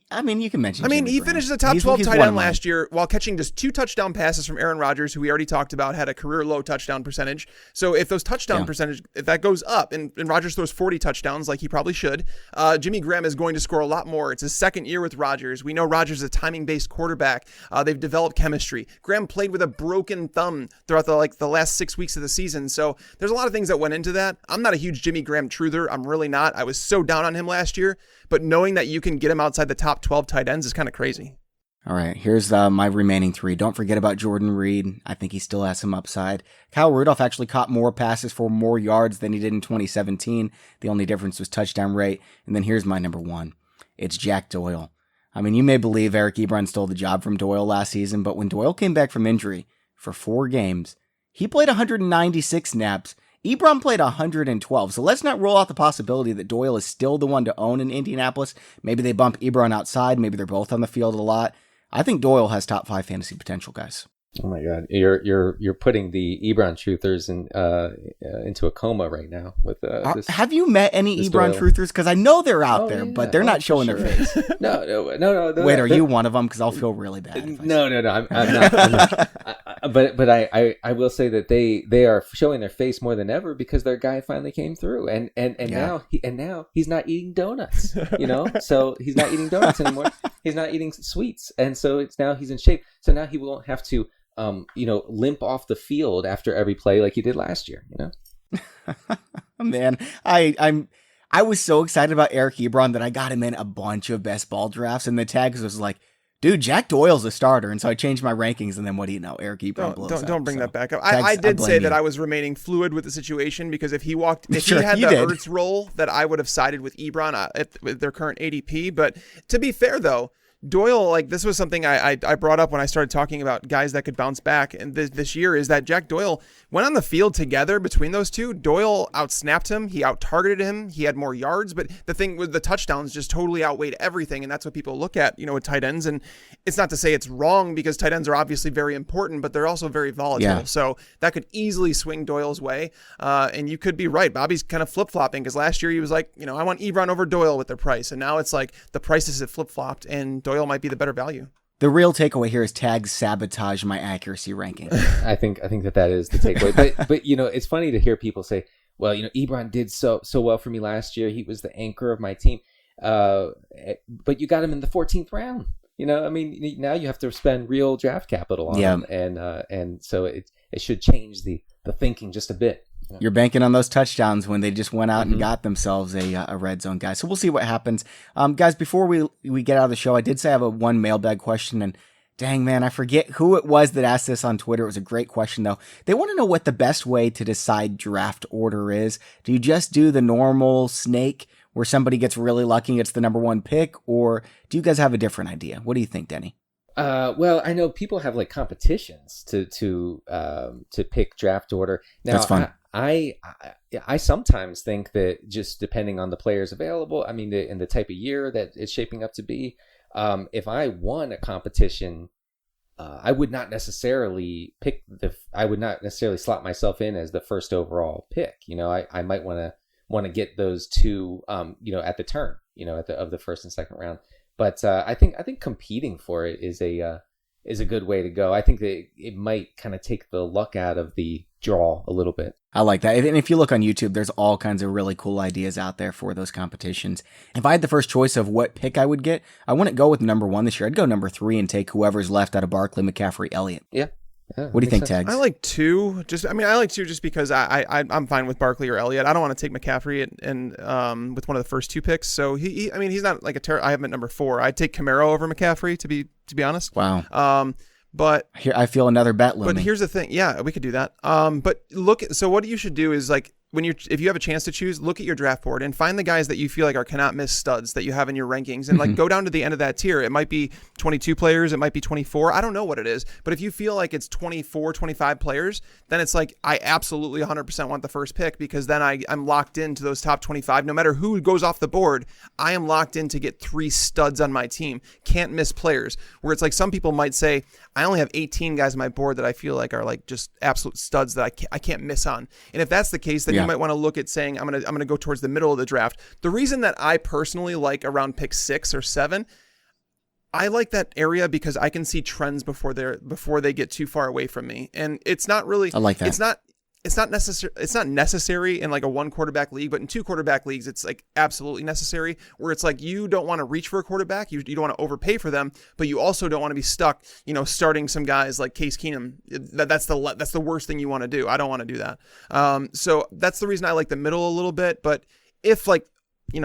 [SPEAKER 1] can mention.
[SPEAKER 2] He finished as a top 12 tight end last year while catching just 2 touchdown passes from Aaron Rodgers, who we already talked about had a career low touchdown percentage. So if those touchdown percentage, if that goes up and Rodgers throws 40 touchdowns like he probably should, Jimmy Graham is going to score a lot more. It's his second year with Rodgers. We know Rodgers is a timing-based quarterback. They've developed chemistry. Graham played with a broken thumb throughout the last 6 weeks of the season. So there's a lot of things that went into that. I'm not a huge Jimmy Graham truther. I'm really not. I was so down on him last year. But knowing that you can get him outside the top 12 tight ends is kind of crazy.
[SPEAKER 1] All right, here's my remaining 3. Don't forget about Jordan Reed. I think he still has some upside. Kyle Rudolph actually caught more passes for more yards than he did in 2017. The only difference was touchdown rate. And then here's my number 1. It's Jack Doyle. You may believe Eric Ebron stole the job from Doyle last season, but when Doyle came back from injury for 4 games, he played 196 snaps. Ebron played 112, so let's not rule out the possibility that Doyle is still the one to own in Indianapolis. Maybe they bump Ebron outside. Maybe they're both on the field a lot. I think Doyle has top 5 fantasy potential, guys.
[SPEAKER 3] Oh my God, you're putting the Ebron truthers into a coma right now with this.
[SPEAKER 1] Have you met any Ebron
[SPEAKER 3] Doyle
[SPEAKER 1] truthers? Because I know they're out there, but they're not showing their face.
[SPEAKER 3] No.
[SPEAKER 1] Wait, are you one of them? Because I'll feel really bad.
[SPEAKER 3] No, I'm not. But I will say that they are showing their face more than ever because their guy finally came through, and now he's not eating donuts. So he's not eating donuts anymore. He's not eating sweets, and so now he's in shape. So now he won't have to limp off the field after every play like he did last year.
[SPEAKER 1] Man, I was so excited about Eric Ebron that I got him in a bunch of best ball drafts, and the tags was like, dude, Jack Doyle's a starter, and so I changed my rankings, and then what do you know? Eric Ebron blows
[SPEAKER 2] Don't bring
[SPEAKER 1] up,
[SPEAKER 2] that back up. I did say that I was remaining fluid with the situation because if he had the Ertz role, that I would have sided with Ebron with their current ADP. But to be fair, though, Doyle, this was something I brought up when I started talking about guys that could bounce back and this year, is that Jack Doyle went on the field together between those two. Doyle outsnapped him. He out-targeted him. He had more yards, but the thing with the touchdowns just totally outweighed everything, and that's what people look at, with tight ends. And it's not to say it's wrong because tight ends are obviously very important, but they're also very volatile. Yeah. So that could easily swing Doyle's way. And you could be right. Bobby's kind of flip-flopping because last year he was like, I want Ebron over Doyle with their price. And now it's like the prices have flip-flopped and Doyle might be the better value.
[SPEAKER 1] The real takeaway here is tags sabotage my accuracy ranking.
[SPEAKER 3] I think that is the takeaway. But it's funny to hear people say, well, Ebron did so well for me last year. He was the anchor of my team. But you got him in the 14th round. Now you have to spend real draft capital on him, and so it should change the thinking just a bit.
[SPEAKER 1] You're banking on those touchdowns when they just went out and got themselves a red zone guy. So we'll see what happens. Guys, before we get out of the show, I did say I have one mailbag question, and dang, man, I forget who it was that asked this on Twitter. It was a great question, though. They want to know what the best way to decide draft order is. Do you just do the normal snake where somebody gets really lucky and gets the number 1 pick, or do you guys have a different idea? What do you think, Denny?
[SPEAKER 3] Well, I know people have competitions to pick draft order. Now,
[SPEAKER 1] that's fun.
[SPEAKER 3] I sometimes think that just depending on the players available, and the type of year that it's shaping up to be, if I won a competition, I would not necessarily slot myself in as the first overall pick. I might want to get those two, at the turn, of the first and second round. But I think competing for it is a good way to go. I think that it might kind of take the luck out of the draw a little bit.
[SPEAKER 1] I like that. And if you look on YouTube, there's all kinds of really cool ideas out there for those competitions. If I had the first choice of what pick I would get, I wouldn't go with number 1 this year. I'd go number 3 and take whoever's left out of Barkley, McCaffrey, Elliott.
[SPEAKER 3] Yeah. Yeah,
[SPEAKER 1] What do you think,
[SPEAKER 3] makes sense.
[SPEAKER 1] Tags?
[SPEAKER 2] I like 2. I like 2 just because I'm fine with Barkley or Elliott. I don't want to take McCaffrey and with one of the first 2 picks. So he's not like I have him at number 4. I'd take Camaro over McCaffrey to be honest.
[SPEAKER 1] Wow.
[SPEAKER 2] But
[SPEAKER 1] Here, I feel another bet looming.
[SPEAKER 2] But here's the thing. Yeah, we could do that. So what you should do is like if you have a chance to choose, look at your draft board and find the guys that you feel like are cannot miss studs that you have in your rankings and like go down to the end of that tier. It might be 22 players. It might be 24. I don't know what it is, but if you feel like it's 24, 25 players, then it's like, I absolutely 100% want the first pick because then I'm locked into those top 25. No matter who goes off the board, I am locked in to get 3 studs on my team. Can't miss players, where it's like some people might say, I only have 18 guys on my board that I feel like are like just absolute studs that I can't miss on. And if that's the case, then you might want to look at saying, I'm gonna go towards the middle of the draft. The reason that I personally like around pick 6 or 7, I like that area because I can see trends before they get too far away from me. And it's not really,
[SPEAKER 1] I like that.
[SPEAKER 2] It's not necessary in like a 1 quarterback league, but in 2 quarterback leagues, it's like absolutely necessary, where it's like you don't want to reach for a quarterback. You don't want to overpay for them, but you also don't want to be stuck, starting some guys like Case Keenum. That's the worst thing you want to do. I don't want to do that. So that's the reason I like the middle a little bit. But if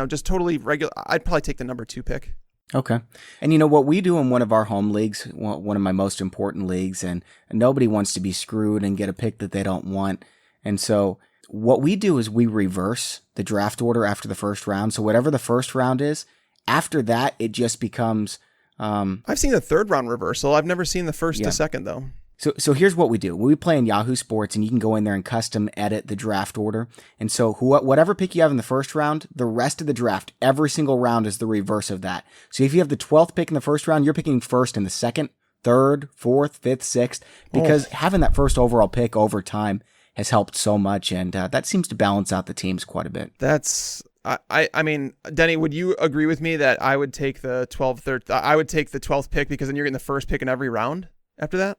[SPEAKER 2] just totally regular, I'd probably take the number 2 pick.
[SPEAKER 1] Okay. And what we do in one of our home leagues, one of my most important leagues, and nobody wants to be screwed and get a pick that they don't want. And so what we do is we reverse the draft order after the first round. So whatever the first round is, after that, it just becomes...
[SPEAKER 2] I've seen the 3rd round reversal. I've never seen the first to second, though.
[SPEAKER 1] So here's what we do. We play in Yahoo Sports, and you can go in there and custom edit the draft order. And so whatever pick you have in the first round, the rest of the draft, every single round is the reverse of that. So if you have the 12th pick in the first round, you're picking first in the 2nd, 3rd, 4th, 5th, 6th, because having that first overall pick over time has helped so much, and that seems to balance out the teams quite a bit.
[SPEAKER 2] I mean, Denny, would you agree with me that I would take the 12th pick because then you're getting the first pick in every round after that?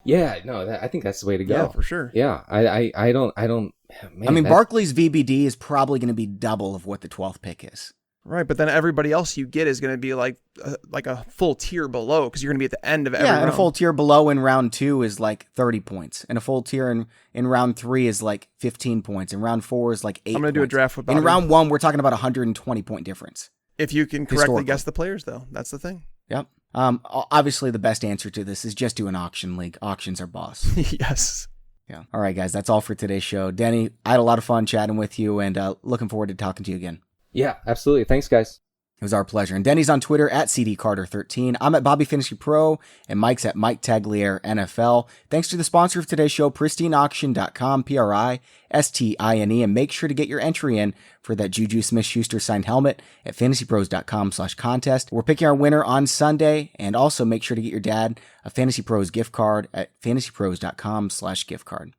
[SPEAKER 3] Yeah, no, I think that's the way to go.
[SPEAKER 2] Yeah, for sure.
[SPEAKER 3] Yeah, I don't. Man,
[SPEAKER 1] Barkley's VBD is probably going to be double of what the 12th pick is.
[SPEAKER 2] Right, but then everybody else you get is going to be like a full tier below because you're going to be at the end of every round.
[SPEAKER 1] And a full tier below in round 2 is like 30 points. And a full tier in round 3 is like 15 points. And round 4 is like 8
[SPEAKER 2] I'm going to do a draft with Bobby.
[SPEAKER 1] In round 1, we're talking about 120 point difference.
[SPEAKER 2] If you can correctly guess the players, though. That's the thing.
[SPEAKER 1] Yep. Obviously, the best answer to this is just do an auction league. Auctions are boss.
[SPEAKER 2] Yes.
[SPEAKER 1] Yeah. All right, guys. That's all for today's show. Denny, I had a lot of fun chatting with you and looking forward to talking to you again.
[SPEAKER 3] Yeah, absolutely. Thanks, guys.
[SPEAKER 1] It was our pleasure. And Denny's on Twitter at CDCarter13. I'm at Bobby Fantasy Pro, and Mike's at Mike Tagliere NFL. Thanks to the sponsor of today's show, PristineAuction.com, PRISTINE, and make sure to get your entry in for that JuJu Smith-Schuster signed helmet at FantasyPros.com/contest. We're picking our winner on Sunday, and also make sure to get your dad a Fantasy Pros gift card at FantasyPros.com/gift card.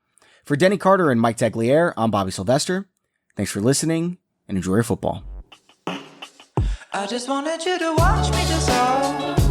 [SPEAKER 1] For Denny Carter and Mike Tagliere, I'm Bobby Sylvester. Thanks for listening, and enjoy your football.
[SPEAKER 4] I just wanted you to watch me dissolve.